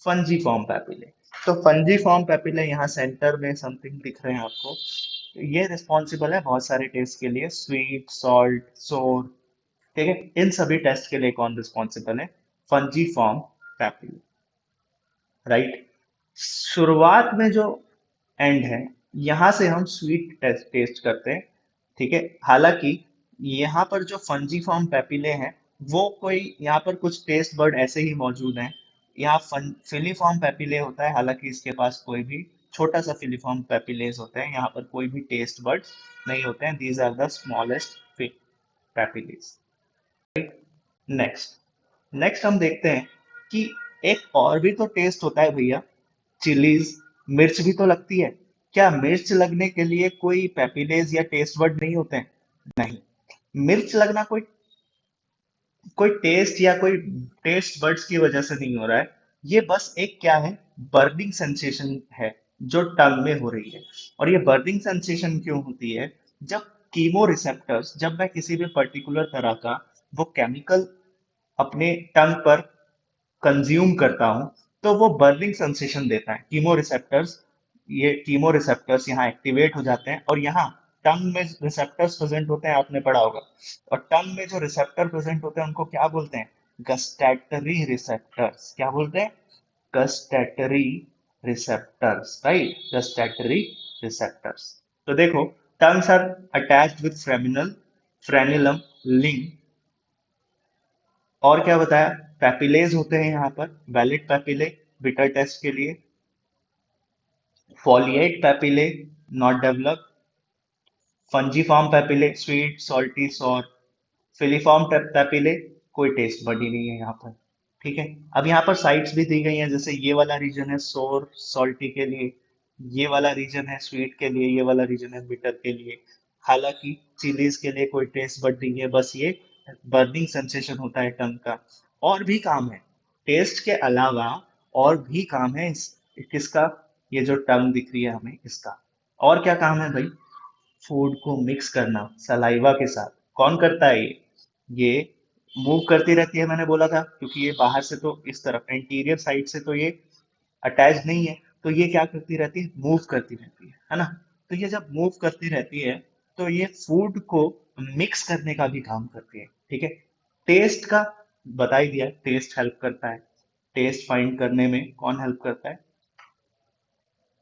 Speaker 1: fungi form papillae. तो फंजी फॉर्म पैपिले यहाँ सेंटर में समथिंग दिख रहे हैं आपको, ये रिस्पॉन्सिबल है बहुत सारे टेस्ट के लिए, स्वीट, सॉल्ट, सोर। ठीक है, इन सभी टेस्ट के लिए कौन रिस्पॉन्सिबल है? Fungi form papillae, right. शुरुआत में जो एंड है, यहां से हम स्वीट टेस्ट करते हैं। ठीक है, हालांकि यहाँ पर जो फंजी फॉर्म पैपिले हैं, वो कोई यहाँ पर कुछ टेस्ट बर्ड ऐसे ही मौजूद हैं। यहाँ फिलीफॉर्म पैपिले होता है, हालांकि इसके पास कोई भी छोटा सा फिलीफॉर्म पैपिलेस होता है, यहाँ पर कोई भी टेस्ट बर्ड नहीं होते हैं। These are the smallest papillae. Next next हम देखते हैं कि एक और भी तो टेस्ट होता है भैया, चिलीज, मिर्च भी तो लगती है। क्या मिर्च लगने के लिए कोई पैपिलेज या टेस्ट बर्ड नहीं होते हैं? नहीं, मिर्च लगना कोई कोई टेस्ट या कोई टेस्ट बर्ड्स की वजह से नहीं हो रहा है। ये बस एक क्या है? बर्निंग सेंसेशन है जो टंग में हो रही है। और ये बर्निंग सेंसेशन क्यों होती है? जब कीमो रिसेप्टर्स, जब मैं किसी भी पर्टिकुलर तरह का वो केमिकल अपने टंग पर कंज्यूम करता हूं, तो वो बर्निंग सेंसेशन देता है। कीमो रिसेप्टर्स यहाँ एक्टिवेट हो जाते हैं, और यहाँ टंग में रिसेप्टर्स प्रेजेंट होते हैं, आपने पढ़ा होगा। और टंग में जो रिसेप्टर प्रेजेंट होते हैं उनको क्या बोलते हैं? गस्टैटरी रिसेप्टर्स. क्या बोलते हैं? गस्टैटरी रिसेप्टर्स, राइट, गस्टैटरी रिसेप्टर्स. तो देखो, टंग्स आर अटैच्ड विद फ्रेनिलम लिंग, और क्या बताया? पैपिलेज होते हैं यहाँ पर, वैलिड पैपिले बिटर टेस्ट के लिए। Foliate papillae not develop, fungiform papillae sweet, salty, sour, filiform papillae कोई टेस्ट बडी नहीं है यहाँ पर। ठीक है, अब यहाँ पर साइट्स भी दी गई हैं, जैसे ये वाला रीजन है सोर सॉल्टी के लिए, ये वाला रीजन है स्वीट के लिए, ये वाला रीजन है बिटर के लिए। हालांकि चिलीज के लिए कोई टेस्ट बड नहीं है, बस ये बर्निंग सेंसेशन होता है टंग का। और भी काम है, टेस्ट के अलावा और भी काम है किसका? ये जो टंग दिख रही है हमें, इसका। और क्या काम है भाई? फूड को मिक्स करना सलाइवा के साथ। कौन करता है ये मूव करती रहती है, मैंने बोला था, क्योंकि ये बाहर से तो इस तरफ एंटीरियर साइड से तो ये अटैच नहीं है, तो ये क्या करती रहती है? मूव करती रहती है ना। तो ये जब मूव करती रहती है, तो ये फूड को मिक्स करने का भी काम करती है। ठीक है, टेस्ट का बता ही दिया, टेस्ट हेल्प करता है। टेस्ट फाइंड करने में कौन हेल्प करता है?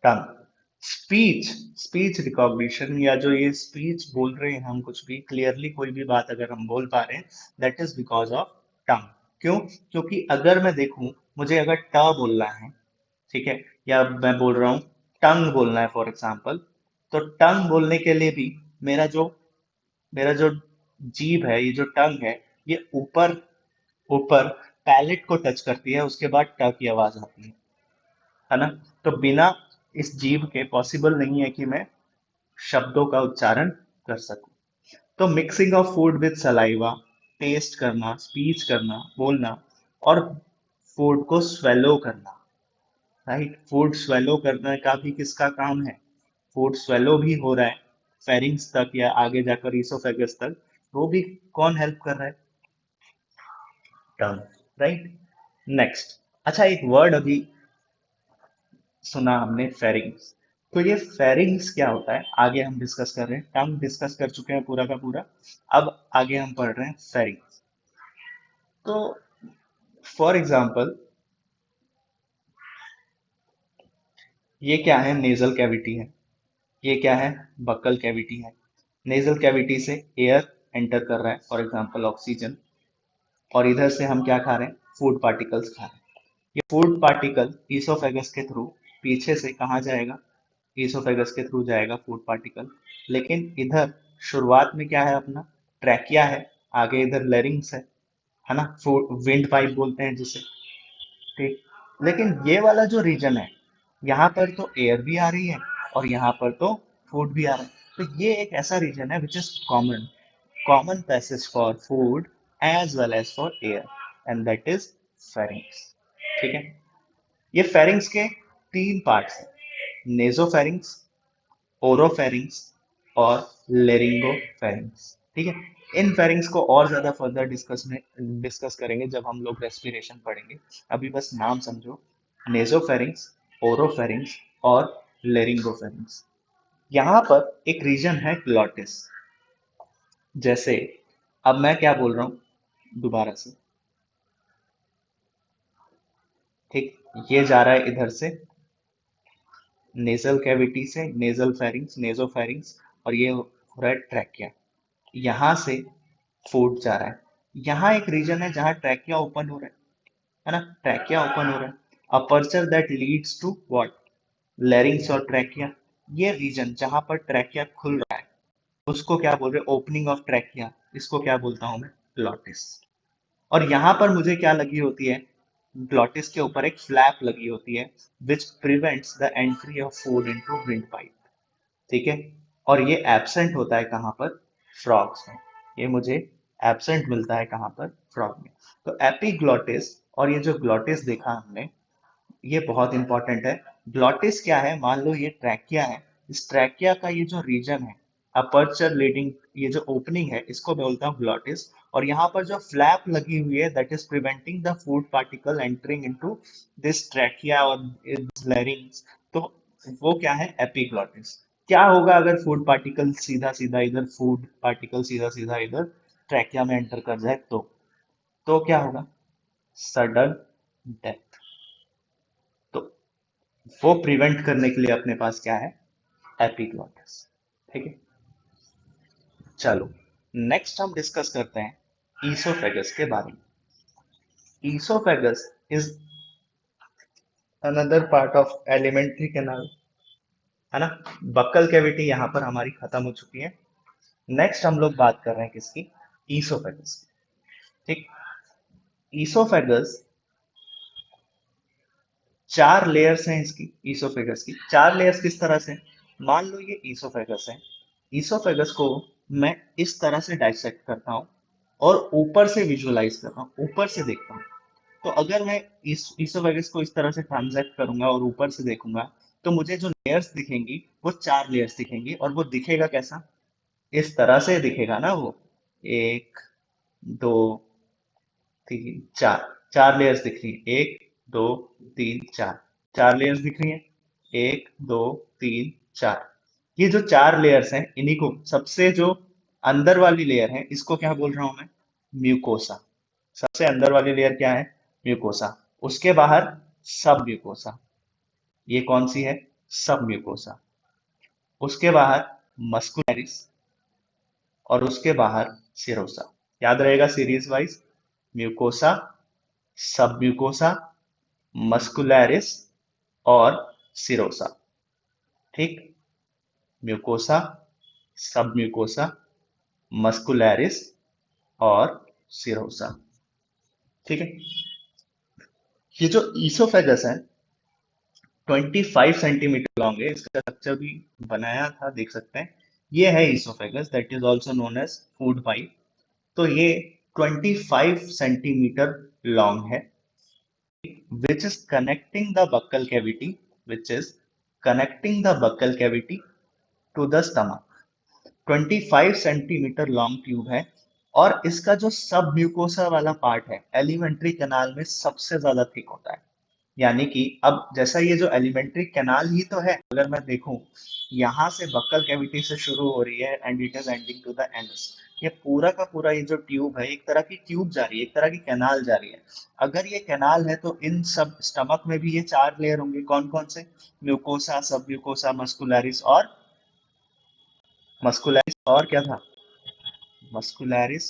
Speaker 1: टंग. स्पीच स्पीच रिकॉग्निशन, या जो ये स्पीच बोल रहे हैं हम, कुछ भी क्लियरली कोई भी बात अगर हम बोल पा रहे हैं, that is because of tongue. क्यों? क्योंकि अगर मैं देखूं, मुझे अगर ट बोलना है, ठीक है, या मैं बोल रहा हूँ टंग बोलना है फॉर एग्जाम्पल, तो टंग बोलने के लिए भी मेरा जो जीभ है, ये जो टंग है, ये ऊपर ऊपर पैलेट को टच करती है, उसके बाद ट की आवाज आती है ना। तो बिना इस जीभ के पॉसिबल नहीं है कि मैं शब्दों का उच्चारण कर सकूं। तो mixing of food with saliva taste करना, स्पीच करना, बोलना, और फूड को स्वेलो करना। राइट, फूड स्वेलो करने का भी किसका काम है? फूड स्वेलो भी हो रहा है फेरिंग्स तक या आगे जाकर ईसोफेगस तक, वो भी कौन हेल्प कर रहा है? टंग। राइट। नेक्स्ट, अच्छा एक वर्ड अभी सुना हमने, फेरिंग्स। तो ये फेरिंग्स क्या होता है आगे हम डिस्कस कर रहे हैं, टंग डिस्कस कर चुके हैं पूरा का पूरा। अब आगे हम पढ़ रहे हैं फेरिंग्स। तो फॉर एग्जाम्पल, ये क्या है? नेजल कैविटी है। ये क्या है? बक्कल कैविटी है। नेजल कैविटी से एयर एंटर कर रहा है, फॉर एग्जाम्पल ऑक्सीजन, और इधर से हम क्या खा रहे हैं? फूड पार्टिकल्स खा रहे हैं। ये फूड पार्टिकल ईसोफेगस के थ्रू पीछे से कहाँ जाएगा? ईसोफेगस के थ्रू जाएगा फूड पार्टिकल। लेकिन इधर शुरुआत में क्या है अपना? ट्रैकिया है। आगे इधर लेरिंग्स है ना, फूड विंड पाइप बोलते हैं जिसे। ठीक। लेकिन ये वाला जो रीजन है, यहाँ पर तो एयर भी आ रही है और यहाँ पर तो फूड भी आ रहा है। तो ये एक ऐसा रीजन है which is common, common passage for food as well as for air, and that is pharynx. ठीक है। ये फेरिंग्स के तीन पार्ट्स हैं, नेजोफेरिंग्स, ओरोफेरिंग्स और लेरिंगोफेरिंग्स। ठीक है। इन फेरिंग्स को और ज्यादा फर्दर डिस्कस करेंगे जब हम लोग रेस्पिरेशन पढ़ेंगे। अभी बस नाम समझो, नेजोफेरिंग्स, ओरोफेरिंग्स और लेरिंगोफेरिंग्स। यहाँ पर एक रीजन है ग्लॉटिस। जैसे अब मैं क्या बोल रहा हूँ दोबारा से, ठीक, ये जा रहा है इधर से नेजल कैविटी से, नेजल फेरिंग्स, नेजोफेरिंग्स, और ये हो रहा है ट्रैकिया। यहाँ से फूड जा रहा है। यहाँ एक रीजन है जहाँ ट्रैकिया ओपन हो रहा है ना, ट्रैकिया ओपन हो रहा है। Aperture that leads to what? Larynx और ट्रैकिया। ये रीजन जहां पर ट्रैकिया खुल रहा है उसको क्या बोल रहे हैं? Opening of trachea. इसको क्या बोलता हूं मैं? ग्लॉटिस। और यहाँ पर मुझे क्या लगी होती है? ग्लॉटिस के ऊपर एक फ्लैप लगी होती है which prevents the entry of food into wind pipe. ठीक है। और ये एब्सेंट होता है कहाँ पर? फ्रॉग्स में। ये मुझे एब्सेंट मिलता है कहाँ पर? फ्रॉग में। तो एपिग्लॉटिस और ये जो ग्लॉटिस देखा हमने, ये बहुत इंपॉर्टेंट है। ग्लॉटिस क्या है? मान लो ये ट्रैकिया है। इस ट्रैकिया का ये जो रीजन है, अपर्चर लीडिंग, ये जो ओपनिंग है, इसको मैं बोलता हूँ ग्लॉटिस। और यहाँ पर जो फ्लैप लगी हुई है, that is preventing the food particle entering into this trachea और लैरिंग्स। तो वो क्या है? एपिग्लॉटिस। क्या होगा अगर फूड पार्टिकल सीधा सीधा इधर, फूड पार्टिकल सीधा सीधा इधर ट्रैकिया में एंटर कर जाए तो क्या होगा? Sudden death. तो वो प्रिवेंट करने के लिए अपने पास क्या है? एपिग्लॉटिस। ठीक है। चलो, नेक्स्ट हम डिस्कस करते हैं ईसोफेगस के बारे में। Oesophagus is another part of alimentary canal, है ना। बक्कल कैविटी यहाँ पर हमारी खत्म हो चुकी है। नेक्स्ट हम लोग बात कर रहे हैं किसकी? ईसोफेगस की। ठीक। ईसोफेगस, चार लेयर्स हैं इसकी, ईसोफेगस की चार लेयर्स। किस तरह से? मान लो ये ईसोफेगस है। ईसोफेगस को मैं इस तरह से डाइसेक्ट करता हूँ और ऊपर से विजुअलाइज कर रहा हूँ, ऊपर से देखता हूँ। तो अगर मैं इस ईसोफेगस को इस तरह से ट्रांजैक्ट करूंगा और ऊपर से देखूंगा, तो मुझे जो लेयर्स दिखेंगी वो चार लेयर्स दिखेंगी। और वो दिखेगा कैसा? इस तरह से दिखेगा ना वो। एक, दो, तीन, चार। चार लेयर्स दिख रही हैं, एक, दो, तीन, चार। चार लेयर्स दिख रही हैं, एक, दो, तीन, चार। ये जो चार लेयर्स हैं, इन्हीं को, सबसे जो अंदर वाली लेयर है, इसको क्या बोल रहा हूं मैं? म्यूकोसा। सबसे अंदर वाली लेयर क्या है? म्यूकोसा। उसके बाहर सब म्यूकोसा। ये कौन सी है? सब म्यूकोसा। उसके बाहर मस्कुलरिस, और उसके बाहर सिरोसा। याद रहेगा सीरीज वाइज, म्यूकोसा, सब म्यूकोसा, मस्कुलरिस और सिरोसा। ठीक। म्यूकोसा, सब म्यूकोसा, मस्कुलरिस और सिरोसा। ठीक है। ये जो ईसोफेगस है 25 सेंटीमीटर लॉन्ग है, इसका स्ट्रक्चर भी बनाया था, देख सकते हैं। ये है oesophagus, that is also known as food pipe. तो ये 25 centimeter long है, which is connecting the buccal cavity, which is connecting the buccal cavity to the stomach. 25 centimetre long tube है, और इसका जो सब म्यूकोसा वाला पार्ट है एलिमेंट्री कैनाल में सबसे ज्यादा थिक होता है। यानी कि अब जैसा ये जो एलिमेंट्री कैनाल ही तो है, अगर मैं देखूं यहाँ से बक्कल कैविटी से शुरू हो रही है and it is ending to the anus, ये पूरा का पूरा ये जो ट्यूब है एक तरह की ट्यूब जा रही है, एक तरह की कैनाल जा रही है। अगर ये कैनाल है तो इन सब स्टमक में भी ये चार लेयर होंगे, कौन कौन से? म्यूकोसा, सब म्यूकोसा, मस्कुलरिस और क्या था? मस्कुलरिस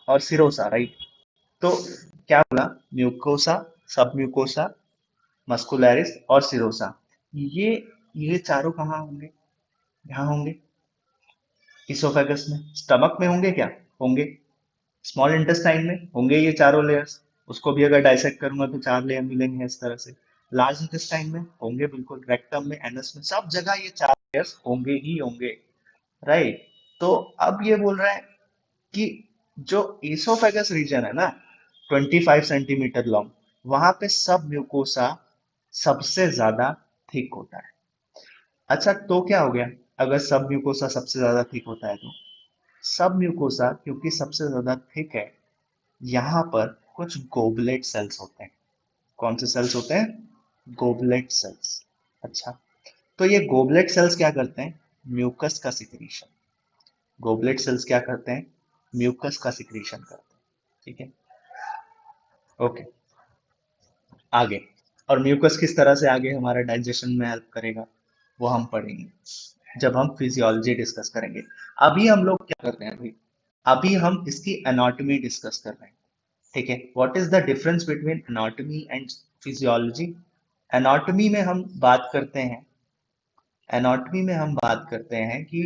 Speaker 1: और सिरोसा, राइट? तो क्या बोला? म्यूकोसा, सब म्यूकोसा, मस्कुलरिस और सिरोसा। ये ये चारों कहाँ होंगे? यहाँ होंगे, इसोफेगस में। स्टमक में होंगे क्या? होंगे। स्मॉल इंटेस्टाइन में होंगे ये चारों लेयर्स, उसको भी अगर डाइसेक्ट करूंगा तो चार लेयर मिलेंगे इस तरह से। लार्ज इंटेस्टाइन में होंगे बिल्कुल, रेक्टम में, एनस में, सब जगह ये चार लेयर्स होंगे ही होंगे, राइट? तो अब ये बोल रहा है कि जो इसोफेगस रीजन है ना, 25 सेंटीमीटर लॉन्ग, वहां पे सब म्यूकोसा सबसे ज्यादा थिक होता है। अच्छा, तो क्या हो गया अगर सब म्यूकोसा सबसे ज्यादा थिक होता है तो? सब म्यूकोसा क्योंकि सबसे ज्यादा थिक है, यहाँ पर कुछ गोबलेट सेल्स होते हैं। कौन से सेल्स होते हैं? Goblet cells. अच्छा, तो ये गोबलेट सेल्स क्या करते हैं? म्यूकस का सिक्रीशन। गोबलेट सेल्स क्या करते हैं? म्यूकस का सिक्रीशन करते हैं। ठीक है, ओके, आगे। और म्यूकस किस तरह से आगे हमारा डाइजेशन में हेल्प करेगा, वो हम पढ़ेंगे जब हम फिजियोलॉजी डिस्कस करेंगे। अभी हम लोग क्या कर रहे हैं भाई? अभी हम इसकी एनाटॉमी डिस्कस कर रहे हैं। ठीक है, what is the difference between anatomy and physiology? Anatomy में हम बात करते हैं एनाटॉमी में हम बात करते हैं कि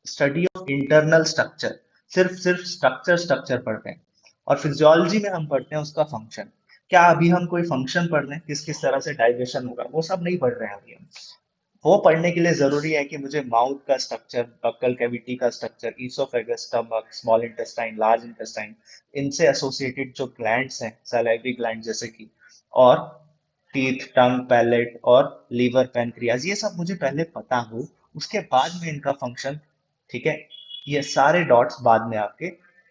Speaker 1: स्टडी ऑफ इंटरनल स्ट्रक्चर, सिर्फ स्ट्रक्चर स्ट्रक्चर पढ़ते हैं। और फिजियोलॉजी में हम पढ़ते हैं उसका फंक्शन। क्या अभी हम कोई फंक्शन पढ़ रहे हैं, किस किस तरह से डाइजेशन होगा, वो सब नहीं पढ़ रहे हैं अभी हम। वो पढ़ने के लिए जरूरी है कि मुझे माउथ का स्ट्रक्चर, बक्कल कैविटी का structure, oesophagus, stomach, small intestine, large intestine, इनसे एसोसिएटेड जो ग्लैंड्स हैं, सैलाइवरी ग्लैंड जैसे कि, और टीथ, टंग, पैलेट और लीवर, पैनक्रियाज, ये सब मुझे पहले पता हो, उसके बाद में इनका फंक्शन, ठीक है, ये सारे डॉट्स बाद में आपके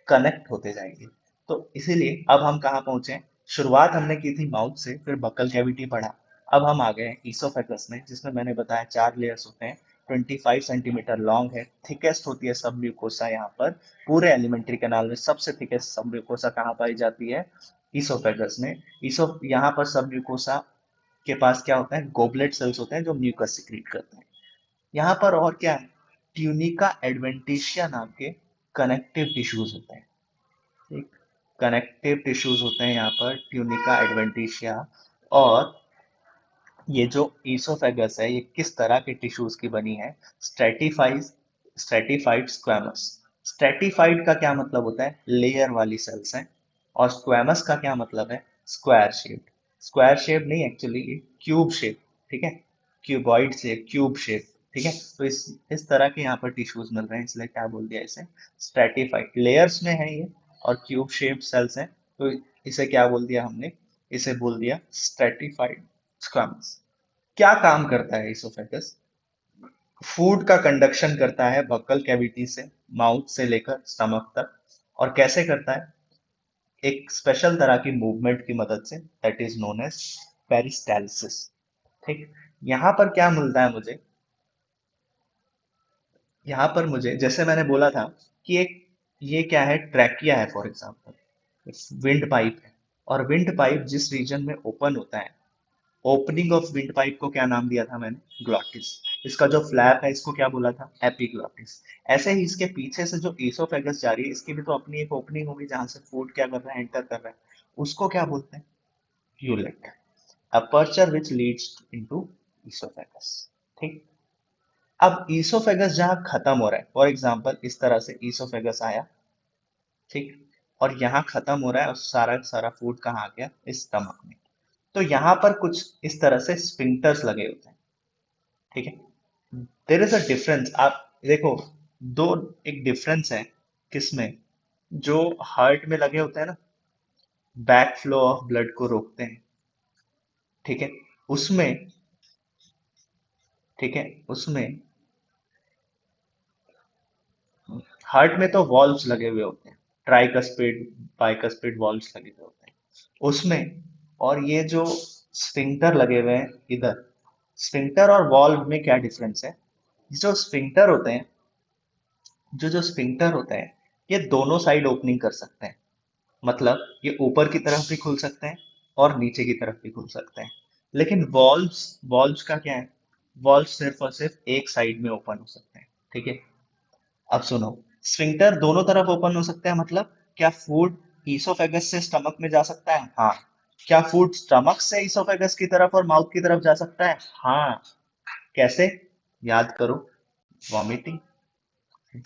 Speaker 1: कनेक्ट होते जाएंगे। तो इसीलिए अब हम कहाँ पहुंचे? शुरुआत हमने की थी माउथ से, फिर बक्कल कैविटी पढ़ा, अब हम आ गए हैं ईसोफेगस में, जिसमें मैंने बताया चार लेयर्स होते हैं, 25 सेंटीमीटर लॉन्ग है, थिकेस्ट होती है सब म्यूकोसा। यहाँ पर पूरे एलिमेंट्री कैनाल में सबसे थिकेस्ट सब म्यूकोसा कहाँ पाई जाती है? ईसोफेगस में। ईसो यहाँ पर सब म्यूकोसा के पास क्या होता है? गोबलेट सेल्स होते हैं जो म्यूकस सिक्रीट करते हैं। यहाँ पर और क्या है? ट्यूनिका एडवेंटिशिया नाम के कनेक्टिव टिश्यूज होते हैं। ठीक, कनेक्टिव टिश्यूज होते हैं यहाँ पर, ट्यूनिका एडवेंटिशिया। और ये जो ईसोफेगस है, ये किस तरह के टिश्यूज की बनी है? Stratified stratified squamous. स्ट्रेटिफाइड का क्या मतलब होता है? लेयर वाली सेल्स हैं। और स्क्वैमस का क्या मतलब है? Square shape. स्क्वायर शेप नहीं, एक्चुअली ये क्यूब शेप। ठीक है, क्यूबॉइड शेप, क्यूब शेप। ठीक है, तो इस तरह के यहाँ पर टिश्यूज मिल रहे हैं, इसलिए क्या बोल दिया इसे? स्ट्रेटिफाइड लेयर्स में है ये, और क्यूब शेप सेल्स हैं, तो इसे क्या बोल दिया हमने? इसे बोल दिया स्ट्रेटिफाइड स्क्वैमस। क्या काम करता है इसोफेगस? फूड का कंडक्शन करता है बक्कल कैविटी से, माउथ से लेकर स्टमक तक। और कैसे करता है? एक स्पेशल तरह की मूवमेंट की मदद से, that is known as peristalsis. ठीक, यहाँ पर क्या मिलता है मुझे? यहाँ पर मुझे, जैसे मैंने बोला था कि एक, ये क्या है? ट्रैकिया है फॉर एग्जाम्पल, विंड पाइप है। और विंड पाइप जिस रीजन में ओपन होता है, ओपनिंग ऑफ विंड पाइप को क्या नाम दिया था मैंने? ग्लॉटिस। इसका जो फ्लैप है इसको क्या बोला था? एपिग्लॉटिस। ऐसे ही इसके पीछे से जो ईसोफेगस जा रही है, इसकी भी तो अपनी एक ओपनिंग होगी जहां से फूड क्या कर रहा है? एंटर कर रहा है। उसको क्या बोलते हैं? यूलेट। Aperture which leads into oesophagus. ठीक, अब ईसोफेगस जहां खत्म हो रहा है, फॉर एग्जाम्पल इस तरह से ईसोफेगस आया, ठीक, और यहाँ खत्म हो रहा है, और सारा सारा फूड कहाँ आ गया? इस स्टमक में। तो यहाँ पर कुछ इस तरह से स्फिंक्टर्स लगे होते हैं। ठीक है, देर इज अ डिफरेंस। आप देखो, दो, एक डिफरेंस है किसमें? जो हार्ट में लगे होते हैं ना, बैक फ्लो ऑफ ब्लड को रोकते हैं। ठीक है, उसमें, ठीक है, उसमें हार्ट में तो वॉल्व्स लगे हुए होते हैं, ट्राइकस्पिड बाइकस्पिड वॉल्व्स लगे हुए होते हैं उसमें। और ये जो स्फिंक्टर लगे हुए हैं इधर, स्फिंक्टर और वॉल्व में क्या डिफरेंस है? जो स्फिंक्टर होते हैं, जो स्फिंक्टर होते हैं, ये दोनों साइड ओपनिंग कर सकते हैं। मतलब ये ऊपर की तरफ भी खुल सकते हैं और नीचे की तरफ भी खुल सकते हैं। लेकिन वॉल्व्स, वॉल्व्स का क्या है? वॉल्व सिर्फ और सिर्फ एक साइड में ओपन हो सकते हैं। ठीक है, अब सुनो, स्फिंक्टर दोनों तरफ ओपन हो सकता है, मतलब क्या फूड ईसोफेगस से स्टमक में जा सकता है? हाँ। क्या फूड स्टमक से ईसोफेगस की तरफ और माउथ की तरफ जा सकता है? हाँ। कैसे? याद करो, वॉमिटिंग।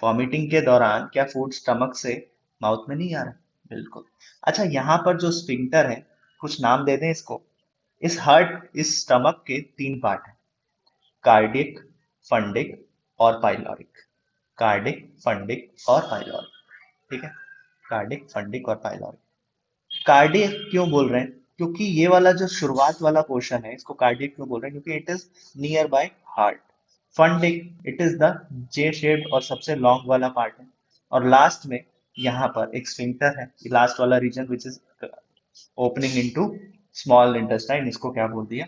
Speaker 1: वॉमिटिंग के दौरान क्या फूड स्टमक से माउथ में नहीं आ रहा? बिल्कुल। अच्छा, यहाँ पर जो स्फिंक्टर है, कुछ नाम दे दें इसको। इस स्टमक के तीन पार्ट हैं, कार्डिक, फंडिक और पाइलोरिक। कार्डिक, फंडिक और पाइलोरिक। ठीक है, कार्डिक, फंडिक और पाइलोरिक। कार्डियक क्यों बोल रहे हैं? क्योंकि ये वाला जो शुरुआत वाला पोर्शन है, इसको कार्डियक क्यों बोल रहे हैं? क्योंकि it is near by heart. Fundic, it is the J shaped और सबसे लॉन्ग वाला पार्ट है। और लास्ट में यहाँ पर एक स्फिंक्टर है, लास्ट वाला region which is opening into small intestine, इसको क्या बोल दिया?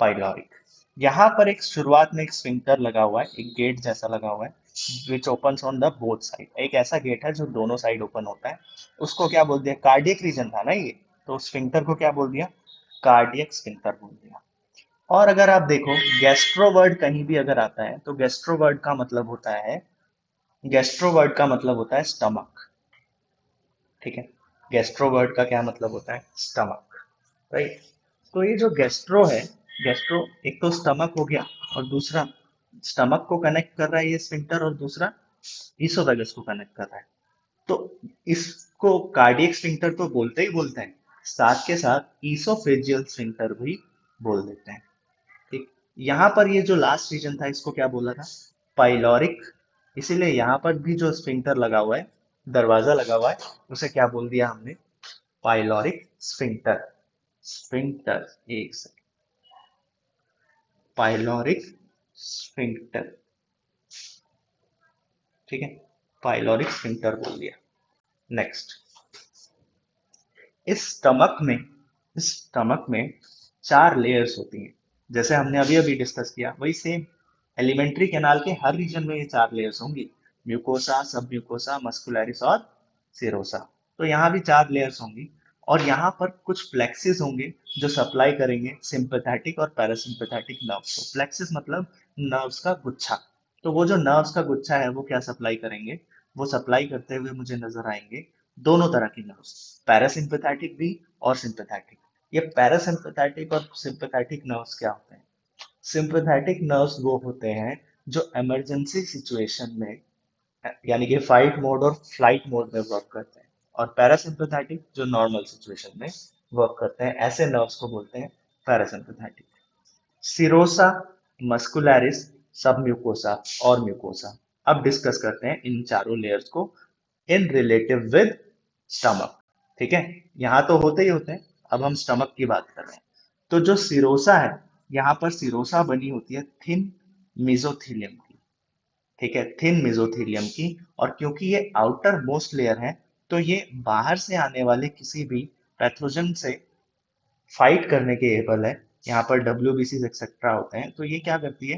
Speaker 1: पाइलोरिक। यहाँ पर एक शुरुआत में एक स्फिंक्टर लगा हुआ है, एक गेट जैसा लगा हुआ है, विच opens on the both side. एक ऐसा गेट है जो दोनों साइड ओपन होता है, उसको क्या बोल दिया? कार्डियक रीजन था ना ये, तो स्फिंक्टर को क्या बोल दिया? कार्डियक स्फिंक्टर बोल दिया। और अगर आप देखो, गैस्ट्रो वर्ड कहीं भी अगर आता है तो गैस्ट्रो वर्ड का मतलब होता है, गैस्ट्रो वर्ड का मतलब होता है स्टमक। ठीक है, गैस्ट्रो वर्ड का क्या मतलब होता है? Stomach, right. तो ये जो गैस्ट्रो है, गैस्ट्रो एक तो स्टमक हो गया, और दूसरा स्टमक को कनेक्ट कर रहा है ये स्फिंक्टर, और दूसरा ईसोफेगस को कनेक्ट कर रहा है। तो इसको कार्डियक स्फिंक्टर तो बोलते ही बोलते हैं, साथ के साथ ईसोफेजियल स्फिंक्टर भी बोल देते हैं। ठीक, यहाँ पर ये जो लास्ट रीजन था, इसको क्या बोला था? पाइलोरिक। इसीलिए यहाँ पर भी जो स्फिंक्टर लगा हुआ है, दरवाजा लगा हुआ है, उसे क्या बोल दिया हमने? Pyloric sphincter. स्फिंक्टर, एक सेकंड, पाइलोरिक स्फिंक्टर। ठीक है, पाइलोरिक स्फिंक्टर बोल दिया। नेक्स्ट, इस स्टमक में चार लेयर्स होती हैं, जैसे हमने अभी अभी डिस्कस किया वही सेम। एलिमेंट्री कैनाल के हर रीजन में ये चार लेयर्स होंगी, म्यूकोसा, सब म्यूकोसा, मस्कुलरिस और सिरोसा। तो यहाँ भी चार लेयर्स होंगी, और यहाँ पर कुछ प्लेक्सिस होंगे जो सप्लाई करेंगे सिंपैथेटिक और पैरासिम्पैथेटिक नर्व्स को। प्लेक्सिस मतलब नर्व्स का गुच्छा। तो वो जो नर्व्स का गुच्छा है वो क्या सप्लाई करेंगे? वो सप्लाई करते हुए मुझे नजर आएंगे दोनों तरह की नर्व्स, पैरासिम्पैथेटिक भी और सिंपैथेटिक। ये पैरासिम्पैथेटिक और सिंपैथेटिक नर्व्स क्या होते हैं? सिंपैथेटिक नर्व्स वो होते हैं जो इमरजेंसी सिचुएशन में, यानी कि फाइट मोड और फ्लाइट मोड में वर्क करते हैं, और पैरासिम्पैथेटिक जो नॉर्मल सिचुएशन में वर्क करते हैं, ऐसे नर्व्स को बोलते हैं parasympathetic. Serosa, muscularis, submucosa और म्यूकोसा। अब डिस्कस करते हैं इन चारों लेयर्स को इन रिलेटिव विद स्टमक। ठीक है, यहाँ तो होते ही होते हैं, अब हम स्टमक की बात कर रहे हैं। तो जो सिरोसा है, यहाँ पर सिरोसा बनी होती है थिन मिजोथीलियम की। ठीक है, थिन मिजोथीलियम की। और क्योंकि ये आउटर मोस्ट लेयर है, तो ये बाहर से आने वाले किसी भी पैथोजन से फाइट करने के एबल है। यहाँ पर डब्ल्यूबीसी एक्सेट्रा होते हैं, तो ये क्या करती है?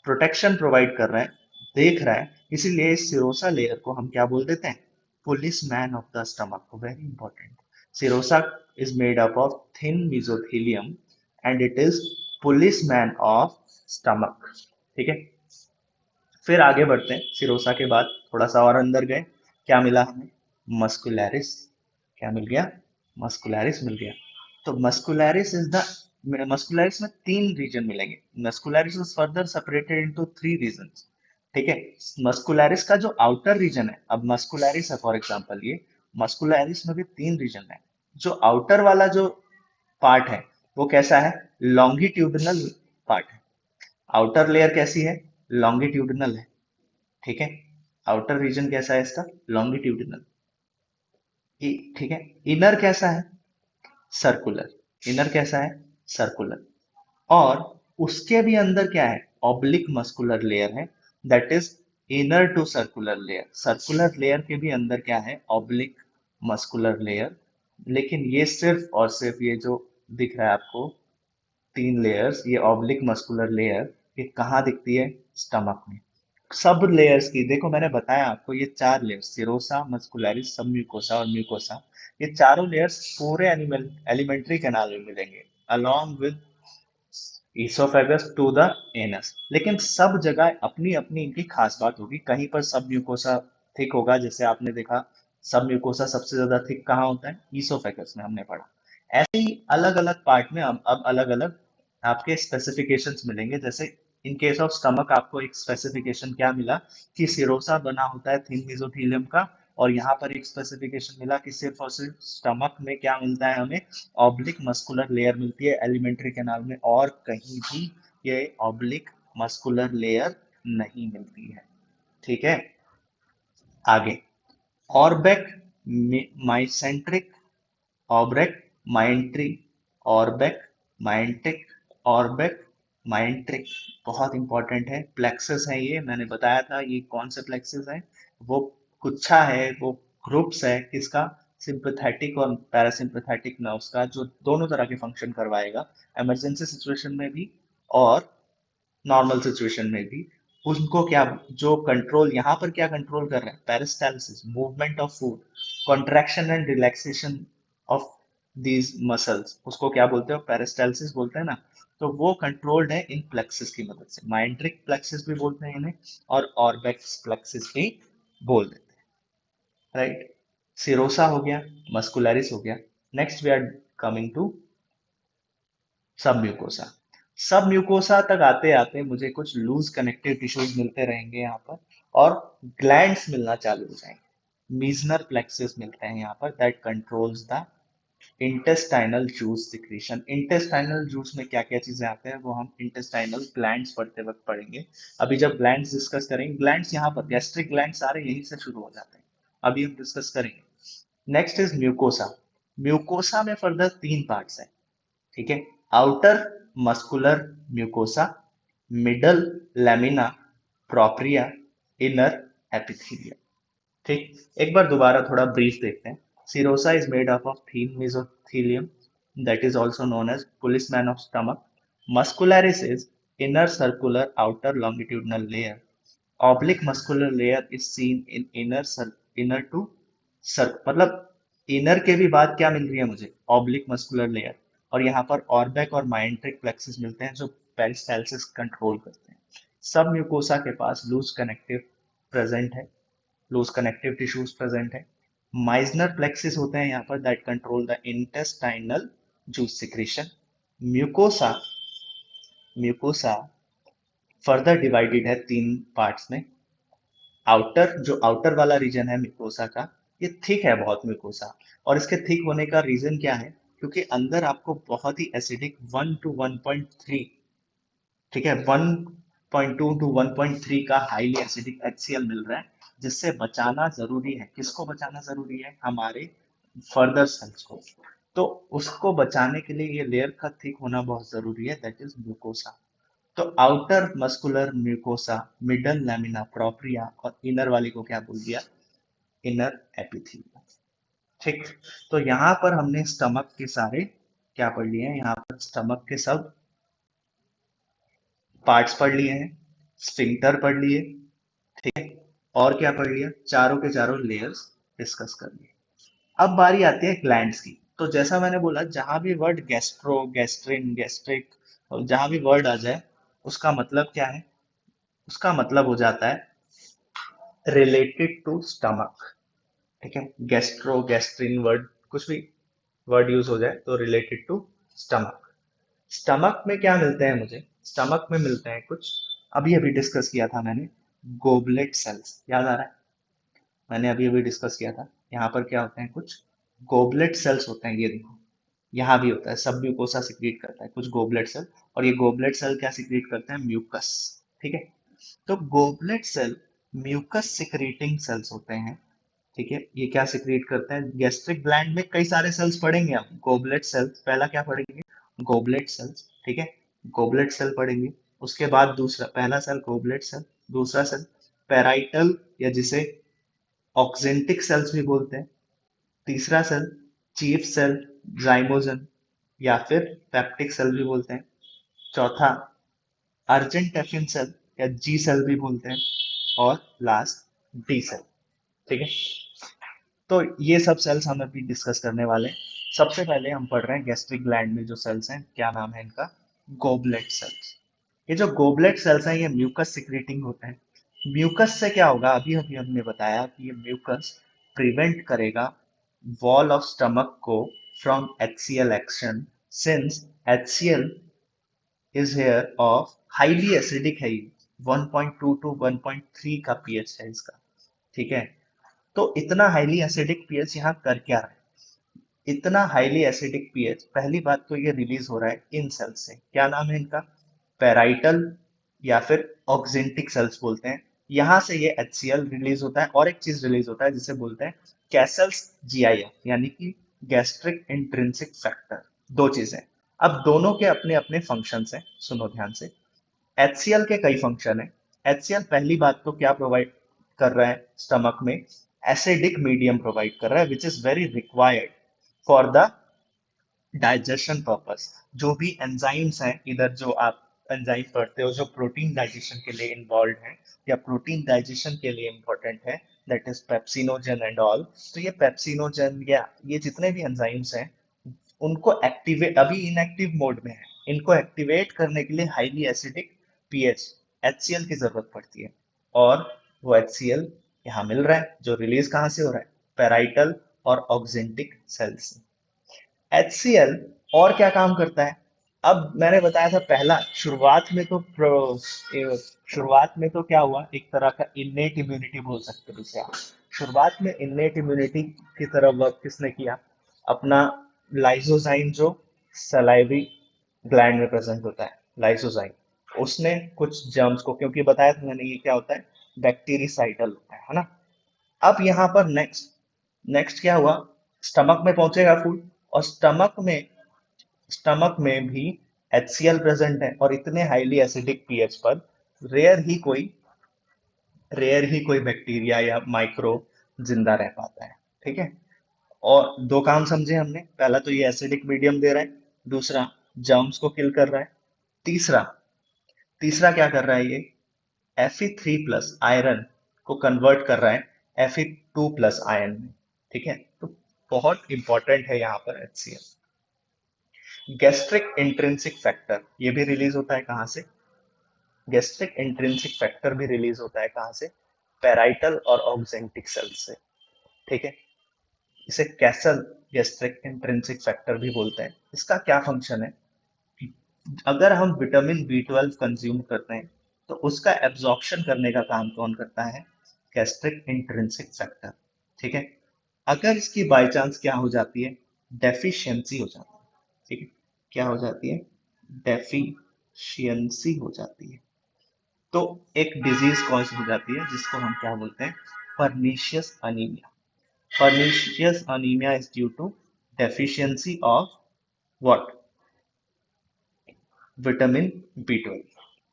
Speaker 1: प्रोटेक्शन प्रोवाइड कर रहा है, देख रहा है। इसीलिए इस सिरोसा लेयर को हम क्या बोल देते हैं? Policeman of the stomach. Very important. Serosa is made up of thin mesothelium and it is policeman of stomach. ठीक है, फिर आगे बढ़ते हैं, सिरोसा के बाद थोड़ा सा और अंदर गए, क्या मिला हमें? मस्कुलरिस। क्या मिल गया? मस्कुलरिस मिल गया। तो मस्कुलरिस में तीन रीजन मिलेंगे। Muscularis is further separated into three regions. ठीक है, मस्कुलरिस का जो आउटर रीजन है, अब मस्कुलरिस है फॉर एग्जांपल, ये मस्कुलरिस में भी तीन रीजन है। जो आउटर वाला जो पार्ट है वो कैसा है? लॉन्गिट्यूडिनल पार्ट है। आउटर लेयर कैसी है? लॉन्गिट्यूडिनल है। ठीक है, आउटर रीजन कैसा है इसका? लॉन्गिट्यूडिनल। ठीक है। इनर कैसा है? सर्कुलर। इनर कैसा है? सर्कुलर। और उसके भी अंदर क्या है? ऑब्लिक मस्कुलर लेयर है, that is inner to circular layer. Circular layer के भी अंदर क्या है? Oblique muscular layer. लेकिन ये सिर्फ और सिर्फ ये जो दिख रहा है आपको, तीन लेयर्स, ये ऑब्लिक मस्कुलर लेयर, ये कहाँ दिखती है? स्टमक में। सब लेयर्स की देखो, मैंने बताया आपको ये चार layers, serosa, muscularis, submucosa और म्यूकोसा, ये चारों लेयर्स पूरे एनिमल एलिमेंट्री कैनाल में मिलेंगे, along with oesophagus to the anus. लेकिन सब जगह अपनी अपनी इनकी खास बात होगी। कहीं पर सब म्यूकोसा थिक होगा, जैसे आपने देखा सब म्यूकोसा सबसे ज्यादा थिक कहाँ होता है? ईसोफेगस में, हमने पढ़ा। ऐसे ही अलग अलग पार्ट में अब अलग अलग आपके स्पेसिफिकेशंस मिलेंगे। जैसे इन केस ऑफ स्टमक आपको एक स्पेसिफिकेशन क्या मिला कि सिरोसा बना होता है थिन मेसोथीलियम का, और यहाँ पर एक स्पेसिफिकेशन मिला कि सिर्फ और सिर्फ स्टमक में क्या मिलता है हमें? ऑब्लिक मस्कुलर लेयर मिलती है एलिमेंट्री कैनाल में, और कहीं भी ये ऑब्लिक मस्कुलर लेयर नहीं मिलती है। ठीक है। आगे, ऑर्बेक माइसेंट्रिक, ऑब्रेक माइंट्री, ऑर्बेक माइंटिक, ऑर्बेक माइंट्रिक, बहुत इंपॉर्टेंट है। प्लेक्सस है ये, मैंने बताया था ये कौन से प्लेक्सस है। वो गुच्छा है, वो ग्रुप्स है किसका? सिंपैथेटिक और पैरासिम्पैथेटिक नर्व्स का, जो दोनों तरह के फंक्शन करवाएगा, इमरजेंसी सिचुएशन में भी और नॉर्मल सिचुएशन में भी। उनको क्या, जो कंट्रोल यहाँ पर क्या कंट्रोल कर रहा है? Peristalsis, movement of food, contraction and relaxation of these muscles, उसको क्या बोलते हो? पेरिस्टालसिस बोलते हैं ना। तो वो कंट्रोल्ड है इन प्लेक्सिस की मदद से, माइंट्रिक प्लेक्सिस भी बोलते हैं इन्हें, और ऑर्बेक्स प्लेक्सिस भी बोल देते हैं, राइट। सिरोसा हो गया, मस्कुलरिस हो गया। Next we are coming to submucosa. Submucosa तक आते आते मुझे कुछ लूज कनेक्टिव टिश्यूज मिलते रहेंगे यहाँ पर, और ग्लैंड्स मिलना चालू हो जाएंगे। मीजनर प्लेक्सिस मिलते हैं यहाँ पर, that controls the intestinal juice secretion. Intestinal juice में क्या क्या चीजें आते हैं वो हम इंटेस्टाइनल ग्लैंड्स पढ़ते वक्त पढ़ेंगे। अभी जब ग्लैंड्स डिस्कस करेंगे, ग्लैंड्स यहाँ पर गैस्ट्रिक ग्लैंड सारे यहीं से शुरू हो जाते हैं, अभी हम डिस्कस करेंगे। Next is mucosa. म्यूकोसा में फर्दर तीन पार्ट्स हैं, ठीक है। Outer muscular mucosa, middle lamina propria, inner epithelium. ठीक। एक बार दोबारा थोड़ा ब्रीफ देखते हैं। Serosa is made up of thin mesothelium, that is also known as policeman of stomach. Muscularis is inner circular outer longitudinal layer. Oblique muscular layer is seen in inner to मतलब inner के भी बाद क्या मिल रही है मुझे? Oblique muscular layer. और यहाँ पर ऑर्बेक और माइंट्रिक प्लेक्सिस मिलते हैं, जो पेरिस्टालसिस कंट्रोल करते हैं। सब म्यूकोसा के पास लूज कनेक्टिव प्रेजेंट है, लूज कनेक्टिव टिश्यूज प्रेजेंट है। माइजनर प्लेक्सिस होते हैं यहाँ पर, that control the intestinal juice secretion. Mucosa mucosa further divided है तीन पार्ट्स में। आउटर, जो आउटर वाला रीजन है म्यूकोसा का, ये थिक है बहुत म्यूकोसा। और इसके थिक होने का रीजन क्या है? क्योंकि अंदर आपको बहुत ही एसिडिक 1 to 1.3, ठीक है, 1.2 to 1.3 का हाईली एसिडिक HCl मिल रहा है, जिससे बचाना जरूरी है। किसको बचाना जरूरी है? हमारे फर्दर सेल्स को। तो उसको बचाने के लिए ये लेयर का थिक होना बहुत जरूरी है, दैट इज म्यूकोसा। तो outer muscular mucosa, middle lamina propria, और इनर वाली को क्या बोल दिया? Inner epithelium. ठीक। तो यहाँ पर हमने स्टमक के सारे क्या पढ़ लिए हैं? यहाँ पर स्टमक के सब पार्ट्स पढ़ लिए हैं, स्फिंक्टर पढ़ लिए, ठीक है, और क्या पढ़ लिया? चारों के चारों लेयर्स डिस्कस कर लिए। अब बारी आती है ग्लैंड्स की। तो जैसा मैंने बोला, जहां भी वर्ड गैस्ट्रो, गैस्ट्रिन, गैस्ट्रिक, जहां भी वर्ड आ जाए, उसका मतलब क्या है? उसका मतलब हो जाता है रिलेटेड टू स्टमक। ठीक है। गैस्ट्रो, गैस्ट्रिन वर्ड, कुछ भी वर्ड यूज हो जाए तो रिलेटेड टू स्टमक। स्टमक में क्या मिलते हैं मुझे? स्टमक में मिलते हैं कुछ, अभी अभी डिस्कस किया था मैंने, गोबलेट सेल्स, याद आ रहा है? मैंने अभी अभी डिस्कस किया था। यहाँ पर क्या होते हैं? कुछ गोबलेट सेल्स होते हैं, ये देखो। यहाँ भी होता है, सब म्यूकोसा सिक्रीट करता है कुछ गोबलेट सेल, और ये गोबलेट सेल क्या सिक्रीट करते हैं? म्यूकस। ठीक है। तो goblet cell mucus secreting cells होते हैं, ठीक है, ये क्या सिक्रिएट करते हैं? गैस्ट्रिक ग्लैंड में कई सारे सेल्स पढ़ेंगे हम, गोबलेट सेल्स, पहला क्या पढ़ेंगे? गोबलेट सेल्स, ठीक है, गोबलेट सेल पढ़ेंगे। उसके बाद दूसरा, पहला सेल गोबलेट सेल, दूसरा सेल पेराइटल या जिसे ऑक्जेंटिक सेल्स भी बोलते हैं, तीसरा सेल चीफ सेल, जाइमोजन या फिर पेप्टिक सेल भी बोलते हैं, चौथा अर्जेंटेफिन सेल या जी सेल भी बोलते हैं, और लास्ट डी सेल। ठीक है, तो ये सब सेल्स हम अभी डिस्कस करने वाले हैं। सबसे पहले हम पढ़ रहे हैं गैस्ट्रिक ग्लैंड में जो सेल्स हैं, क्या नाम है इनका? Goblet cells. ये जो गोबलेट सेल्स हैं ये म्यूकस सिक्रीटिंग होते हैं। म्यूकस से क्या होगा? अभी अभी हमने बताया कि ये म्यूकस प्रिवेंट करेगा वॉल ऑफ स्टमक को from HCl action, since HCl is here of highly acidic है, ये 1.2 टू 1.3 का पीएच है इसका। ठीक है, तो इतना हाईली एसिडिक पीएच यहाँ कर क्या रहा है? इतना हाईली एसिडिक पीएच, पहली बात तो ये रिलीज हो रहा है इन सेल्स से, क्या नाम है इनका? पेराइटल या फिर ऑक्जेंटिक सेल्स बोलते हैं। यहां से ये HCl रिलीज होता है, और एक चीज रिलीज होता है जिसे बोलते हैं कैसल्स GIF, यानी कि गैस्ट्रिक इंट्रिंसिक फैक्टर। दो चीजें, अब दोनों के अपने अपने फंक्शन हैं, सुनो ध्यान से। HCl के कई फंक्शन है। HCl पहली बात तो क्या प्रोवाइड कर रहा है स्टमक में? एसिडिक मीडियम प्रोवाइड कर रहा है, which is very required for the digestion purpose. जो भी एंजाइम्स हैं, इधर जो आप एंजाइम पढ़ते हो जो प्रोटीन डाइजेशन के लिए इन्वॉल्व है या प्रोटीन डाइजेशन के लिए इंपॉर्टेंट है, that is pepsinogen and all. तो ये पेप्सिनोजन या ये जितने भी एंजाइम्स हैं, उनको एक्टिवेट, अभी इनएक्टिव मोड में है, इनको एक्टिवेट करने के लिए हाईली एसिडिक पीएच HCl की जरूरत पड़ती है। और वो HCl यहाँ मिल रहा है, जो रिलीज कहाँ से हो रहा है? पेराइटल और ऑक्जेंटिक सेल्स से। HCl और क्या काम करता है? अब मैंने बताया था पहला, शुरुआत में तो क्या हुआ, एक तरह का इन्नेट इम्यूनिटी बोल सकते हो इसे आप। शुरुआत में इन्नेट इम्यूनिटी की तरह वर्क किसने किया? अपना लाइसोजाइम, जो सलाइवी ग्लैंड में प्रेजेंट होता है, लाइसोजाइम, उसने कुछ जर्म्स को, क्योंकि बताया था मैंने ये क्या होता है, बैक्टीरिसाइडल होता है ना। अब यहाँ पर नेक्स्ट नेक्स्ट क्या हुआ? स्टमक में पहुंचेगा फूड, और स्टमक में भी HCl प्रेजेंट है, और इतने हाईली एसिडिक पीएच पर रेयर ही कोई रेयर ही कोई बैक्टीरिया या माइक्रो जिंदा रह पाता है। ठीक है, और दो काम समझे हमने, पहला तो ये एसिडिक मीडियम दे रहा है, दूसरा जर्म्स को किल कर रहा है, तीसरा तीसरा क्या कर रहा है ये? Fe3+ आयरन को कन्वर्ट कर रहा है Fe2+ आयन में। ठीक है, तो बहुत इंपॉर्टेंट है यहाँ पर HCl। गैस्ट्रिक इंट्रिंसिक फैक्टर ये भी रिलीज होता है कहाँ से? गैस्ट्रिक इंट्रिंसिक फैक्टर भी रिलीज होता है कहाँ से? पेराइटल और ऑक्जेंटिक सेल से। ठीक है, इसे कैसल गैस्ट्रिक इंट्रिंसिक फैक्टर भी बोलते हैं। इसका क्या फंक्शन है? अगर हम विटामिन B12 कंज्यूम करते हैं, तो उसका एब्जॉर्प्शन करने का काम कौन करता है? Gastric intrinsic factor. ठीक है, अगर इसकी बाय चांस क्या हो जाती है? डेफिशिएंसी हो जाती है। ठीक है, क्या हो जाती है? डेफिशिएंसी हो जाती है, तो एक डिजीज कॉज हो जाती है जिसको हम क्या बोलते हैं? Pernicious anaemia. Pernicious anaemia is due to deficiency of what? Vitamin B12।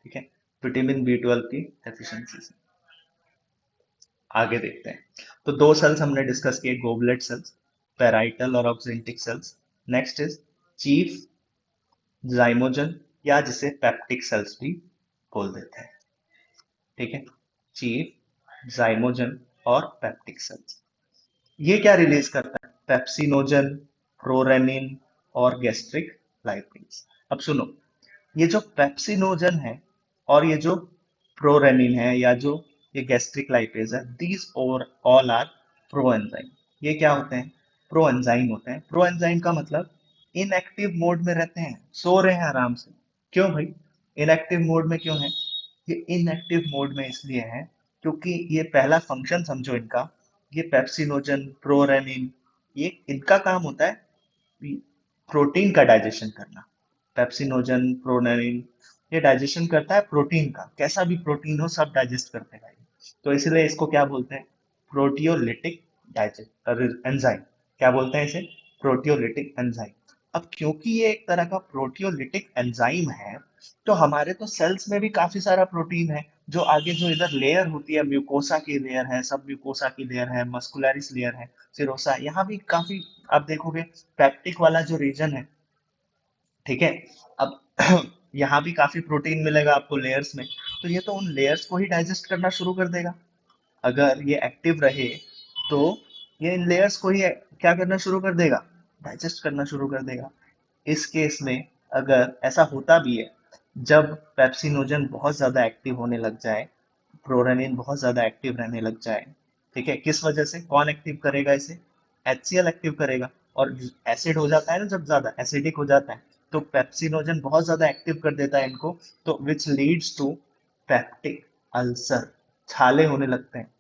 Speaker 1: ठीक है, विटामिन B12 की डेफिशिएंसी से। आगे देखते हैं, तो दो सेल्स हमने डिस्कस किए, गोबलेट सेल्स, पेराइटल और oxyntic cells. Next is chief zymogen, या जिसे पेप्टिक सेल्स भी बोल देते हैं। ठीक है, चीफ जाइमोजन और पेप्टिक सेल्स, ये क्या रिलीज करता है? पेप्सिनोजन, प्रोरेनिन और गैस्ट्रिक लाइपेज। अब सुनो, ये जो पेप्सिनोजन है और ये जो प्रोरेनिन है या जो ये गैस्ट्रिक लाइपेज है, दीज और ऑल आर प्रो एंजाइम। ये क्या होते हैं? प्रो एंजाइम होते हैं। प्रो एंजाइम का मतलब इनएक्टिव मोड में रहते हैं, सो रहे हैं आराम से। क्यों भाई इनएक्टिव मोड में क्यों है? ये इनएक्टिव मोड में इसलिए है क्योंकि ये पहला फंक्शन समझो इनका, ये पेप्सिनोजन, प्रोरेनिन, ये इनका काम होता है प्रोटीन का डाइजेशन करना। पेप्सिनोजन, प्रोरेनिन, ये डाइजेशन करता है प्रोटीन का, कैसा भी प्रोटीन हो सब डाइजेस्ट करते हैं। तो इसलिए इसको क्या बोलते हैं? प्रोटियोलिटिक एंजाइम, क्या बोलते हैं इसे, प्रोटियोलिटिक एंजाइम। अब क्योंकि ये एक तरह का प्रोटियोलिटिक एंजाइम है, तो हमारे तो सेल्स में भी काफी सारा प्रोटीन है, जो आगे जो इधर लेयर होती है, म्यूकोसा की लेयर है, सब म्यूकोसा की लेयर है, मस्कुलरिस लेयर है, सिरोसा, यहाँ भी काफी आप देखोगे पेप्टिक वाला जो रीजन है, ठीक है। अब यहाँ भी काफी प्रोटीन मिलेगा आपको लेयर्स में, तो ये तो उन लेयर्स को ही डाइजेस्ट करना शुरू कर देगा। अगर ये एक्टिव रहे तो ये इन लेयर्स को ही क्या करना शुरू कर देगा, डाइजेस्ट करना शुरू कर देगा। इस केस में अगर ऐसा होता भी है, जब पेप्सिनोजन बहुत ज्यादा एक्टिव होने लग जाए, प्रोरेनिन बहुत ज्यादा एक्टिव रहने लग जाए, ठीक है, किस वजह से, कौन एक्टिव करेगा इसे, HCl एक्टिव करेगा। और एसिड हो जाता है ना, जब ज्यादा एसिडिक हो जाता है, तो पेप्सिनोजन बहुत ज्यादा एक्टिव कर देता है इनको, तो which leads to peptic ulcer, छाले होने लगते हैं।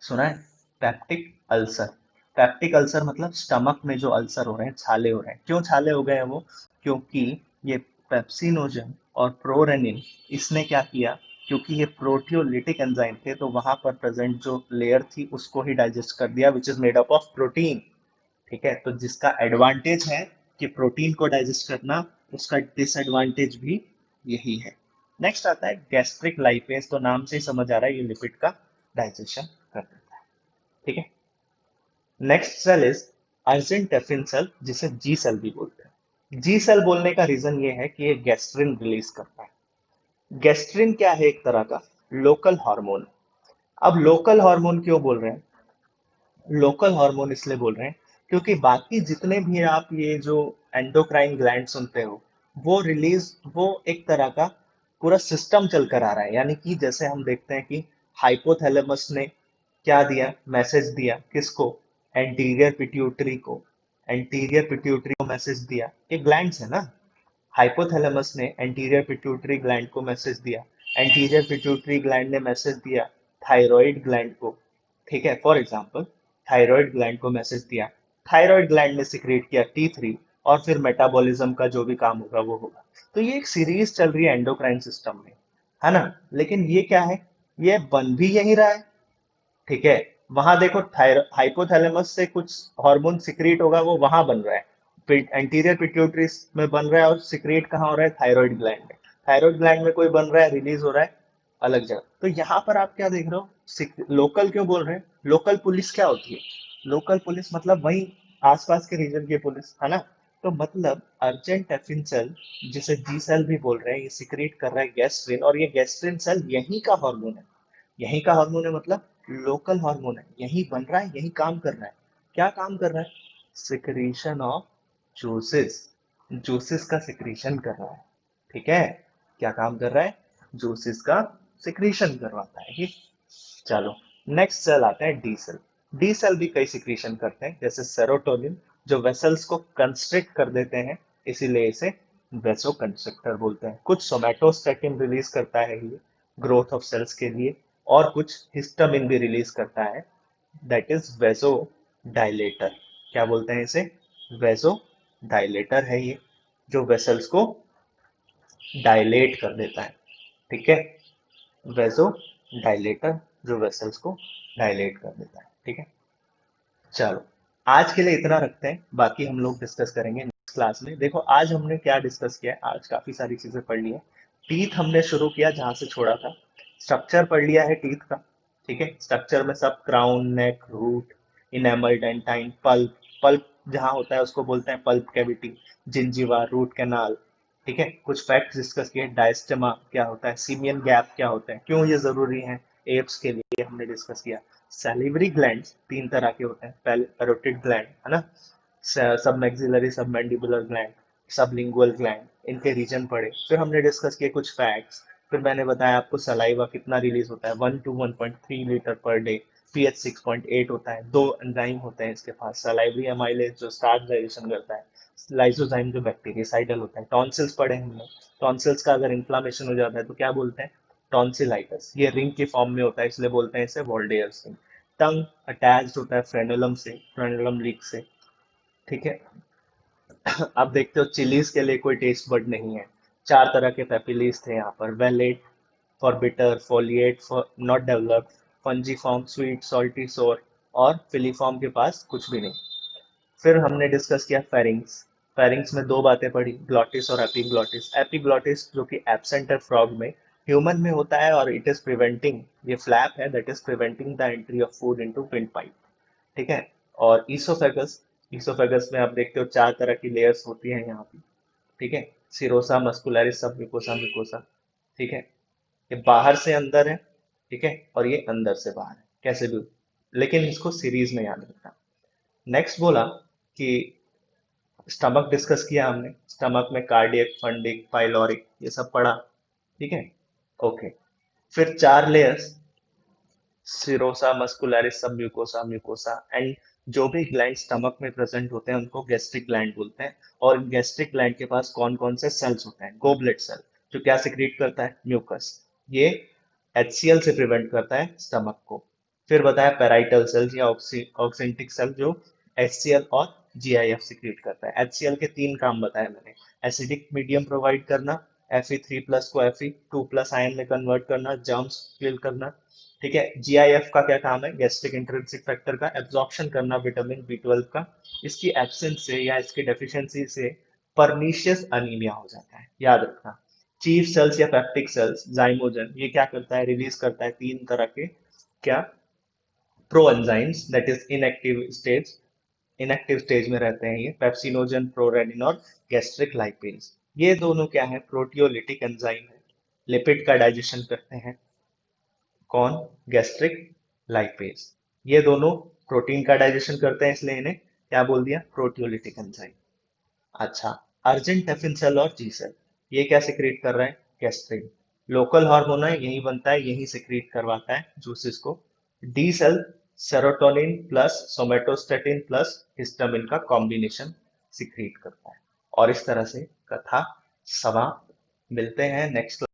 Speaker 1: सुना है, पेप्टिक अल्सर। पेप्टिक अल्सर मतलब स्टमक में जो अल्सर हो रहे हैं, छाले हो रहे हैं। क्यों छाले हो गए हैं वो, क्योंकि ये पेप्सिनोजन और प्रोरेनिन, इसने क्या किया, क्योंकि ये प्रोटियोलिटिक एंजाइम थे, तो वहां पर प्रेजेंट जो लेयर थी उसको ही डाइजेस्ट कर दिया, which is made up of protein. ठीक है, तो जिसका एडवांटेज है कि प्रोटीन को डाइजेस्ट करना, उसका डिसएडवांटेज भी यही है। नेक्स्ट आता है गैस्ट्रिक लाइपेज, तो नाम से ही समझ आ रहा है ये लिपिड का डाइजेशन कर देता है। ठीक है। नेक्स्ट सेल इज अर्जेंटेफिन सेल, जिसे जी सेल भी बोलते हैं। जी सेल बोलने का रीजन ये है कि ये गैस्ट्रिन रिलीज करता है। गैस्ट्रिन क्या है, एक तरह का लोकल हार्मोन। अब लोकल हार्मोन क्यों बोल रहे हैं, लोकल हार्मोन इसलिए बोल रहे हैं क्योंकि बाकी जितने भी आप ये जो एंडोक्राइन ग्लैंड सुनते हो, वो रिलीज, वो एक तरह का पूरा सिस्टम चलकर आ रहा है। यानी कि जैसे हम देखते हैं कि हाइपोथैलेमस ने क्या दिया, मैसेज दिया किसको, एंटीरियर पिट्यूटरी को, एंटीरियर पिट्यूटरी को मैसेज दिया, ये ग्लैंड्स है ना। हाइपोथैलेमस ने एंटीरियर पिट्यूटरी ग्लैंड को मैसेज दिया, एंटीरियर पिट्यूटरी ग्लैंड ने मैसेज दिया थायराइड ग्लैंड को। ठीक है, फॉर एग्जांपल थायराइड ग्लैंड को मैसेज दिया, थायराइड ग्लैंड ने सिक्रेट किया T3, और फिर मेटाबॉलिज्म का जो भी काम होगा वो होगा। तो ये एक सीरीज चल रही है एंडोक्राइन सिस्टम में, है ना। लेकिन ये क्या है, ये बन भी यही रहा है, ठीक है। वहां देखो हाइपोथैलेमस से कुछ हार्मोन सिक्रीट होगा, वो वहां बन रहा है, एंटीरियर पिट्यूटरी में बन रहा है, और सिक्रीट कहाँ हो रहा है, थायराइड ग्लैंड में। थायराइड ग्लैंड में कोई बन रहा है, रिलीज हो रहा है अलग जगह। तो यहाँ पर आप क्या देख रहे हो, लोकल क्यों बोल रहे हैं, लोकल पुलिस क्या होती है, लोकल पुलिस मतलब वही आसपास के रीजन की पुलिस, है ना। तो मतलब अर्जेंट एफिन सेल, जिसे जी सेल भी बोल रहे हैं, ये सिक्रेट कर रहा है गैस्ट्रिन, और ये गैस्ट्रिन सेल यही का हार्मोन है। यही का हार्मोन है मतलब लोकल हार्मोन है, यही बन रहा है, यही काम कर रहा है। क्या काम कर रहा है, सिक्रीशन ऑफ जूसेस, जूसेस का सिक्रीशन कर रहा है। ठीक है, क्या काम कर रहा है, जूसेस का सिक्रीशन करवाता है ये। चलो, नेक्स्ट सेल आता है डी सेल। डी सेल भी कई सिक्रीशन करते हैं, जैसे सेरोटोनिन, जो वेसल्स को कंस्ट्रिक्ट कर देते हैं, इसीलिए इसे वेसो कंस्ट्रिक्टर बोलते हैं। कुछ सोमेटोस्टेटिन रिलीज करता है ये ग्रोथ ऑफ सेल्स के लिए, और कुछ हिस्टामिन भी रिलीज करता है, दैट इज वेसो डायलेटर। क्या बोलते हैं इसे, वेसो डायलेटर है ये, जो वेसल्स को डायलेट कर देता है। ठीक है, वेसो डायलेटर, जो वेसल्स को डायलेट कर देता है। ठीक है, चलो, आज के लिए इतना रखते हैं, बाकी हम लोग डिस्कस करेंगे नेक्स्ट क्लास में। देखो आज हमने क्या डिस्कस किया है, आज काफी सारी चीजें पढ़ ली है। टीथ हमने शुरू किया जहां से छोड़ा था, स्ट्रक्चर पढ़ लिया है टीथ का। ठीक है, स्ट्रक्चर में सब crown, neck, root, enamel, dentine, pulp, pulp जहां होता है उसको बोलते हैं pulp cavity, gingiva, root canal. ठीक है, कुछ फैक्ट्स डिस्कस किए, डायस्टेमा क्या होता है, सीमियन गैप क्या होता है, क्यों ये जरूरी है एप्स के लिए, हमने डिस्कस किया। सैलिवरी ग्लैंड्स तीन तरह के होते हैं, पहले पैरोटिड ग्लैंड, है ना, सब मैक्सिलरी, सब मैंडिबुलर ग्लैंड, सब लिंगुअल ग्लैंड, इनके रीजन पढ़े। फिर हमने डिस्कस किए कुछ फैक्ट्स। फिर मैंने बताया आपको सलाइवा कितना रिलीज होता है, 1 to 1.3 litre per day, pH 6.8 होता है, दो एंजाइम होते हैं इसके पास, सलाइवरी अमाइलेज जो स्टार्च डाइजेशन करता है, लाइसोजाइम जो बैक्टीरियासाइडल होता है। टॉन्सिल्स पढ़े हमने, टॉन्सिल्स का अगर इन्फ्लामेशन हो जाता है तो क्या बोलते हैं, टॉन्सिलाइटिस। ये रिंग की फॉर्म में होता है, इसलिए बोलते हैं इसे वॉल्डेयर्स रिंग। टंग अटैच्ड होता है फ्रेनुलम से, फ्रेनुलम लीक से। ठीक है, आप देखते हो चिलीज के लिए कोई टेस्ट बड नहीं है। चार तरह के पेपिलीज थे यहाँ पर, vallate for bitter, foliate for not developed, fungiform sweet, salty, sour, और फिलीफॉर्म के पास कुछ भी नहीं। फिर हमने डिस्कस किया फेरिंग्स। फेरिंग्स में दो बातें पढ़ी, ग्लॉटिस और एपिग्लॉटिस। एपिग्लॉटिस जो कि एब्सेंट है फ्रॉग में, ह्यूमन में होता है, और इट इज प्रिवेंटिंग, ये फ्लैप है that is preventing the entry of food into wind pipe. ठीक है। और ईसोफेगस, ईसोफेगस में आप देखते हो चार तरह की लेयर्स होती हैं यहाँ पे। ठीक है। सिरोसा, मस्कुलरिस, सब म्यूकोसा, म्यूकोसा। ठीक है। ये बाहर से अंदर है। ठीक है। और ये अंदर से बाहर है, कैसे भी, लेकिन इसको सीरीज में याद रखना। नेक्स्ट बोला कि स्टमक डिस्कस किया हमने, स्टमक में कार्डियक, फंडिक, पाइलोरिक, ये सब पढ़ा। ठीक है। ओके। फिर चार लेयर्स, सिरोसा, मस्कुलरिस, सब म्यूकोसा, म्यूकोसा, एंड जो भी ग्लैंड स्टमक में प्रेजेंट होते हैं उनको गैस्ट्रिक ग्लैंड बोलते हैं। और गैस्ट्रिक ग्लैंड के पास कौन कौन से सेल्स होते हैं? गोबलेट सेल, जो क्या सिक्रीट करता है? म्यूकस। ये HCl से प्रिवेंट करता है स्टमक को। फिर बताया पेराइटल सेल्स या ऑक्सेंटिक सेल, जो HCl और GIF सिक्रीट करता है। HCl के तीन काम बताए मैंने, एसिडिक मीडियम प्रोवाइड करना, Fe3+ को Fe2+ आयन में कन्वर्ट करना, जर्म्स किल करना। ठीक है। GIF का क्या काम है? गैस्ट्रिक इंट्रिंसिक फैक्टर का एब्जॉर्प्शन करना, विटामिन B12 का। इसकी एब्सेंस से या इसकी डेफिशिएंसी से परनीशियस अनीमिया हो जाता है, याद रखना। चीफ सेल्स या पेप्टिक सेल्स, जाइमोजन, ये क्या करता है? रिलीज करता है तीन तरह के, क्या, pro enzymes, that is inactive stage, inactive stage में रहते हैं ये, पेप्सिनोजन, प्रोरेनिन और गैस्ट्रिक लाइपेज। ये दोनों क्या है? प्रोटियोलिटिक एंजाइम है, लिपिड का डाइजेशन करते हैं। कौन? Gastric lipase. ये दोनों प्रोटीन का डाइजेशन करते हैं, इसलिए इन्हें क्या बोल दिया? Proteolytic enzyme. अच्छा, अर्जेंटेफिन सेल और जी सेल, ये क्या सिक्रीट कर रहा है? गैस्ट्रिन। लोकल हार्मोन है, यही बनता है, यही सिक्रीट करवाता है जूसेस को। D cell serotonin plus somatostatin plus histamine का कॉम्बिनेशन सिक्रीट करता है। और इस तरह से कथा समाप्त। मिलते हैं नेक्स्ट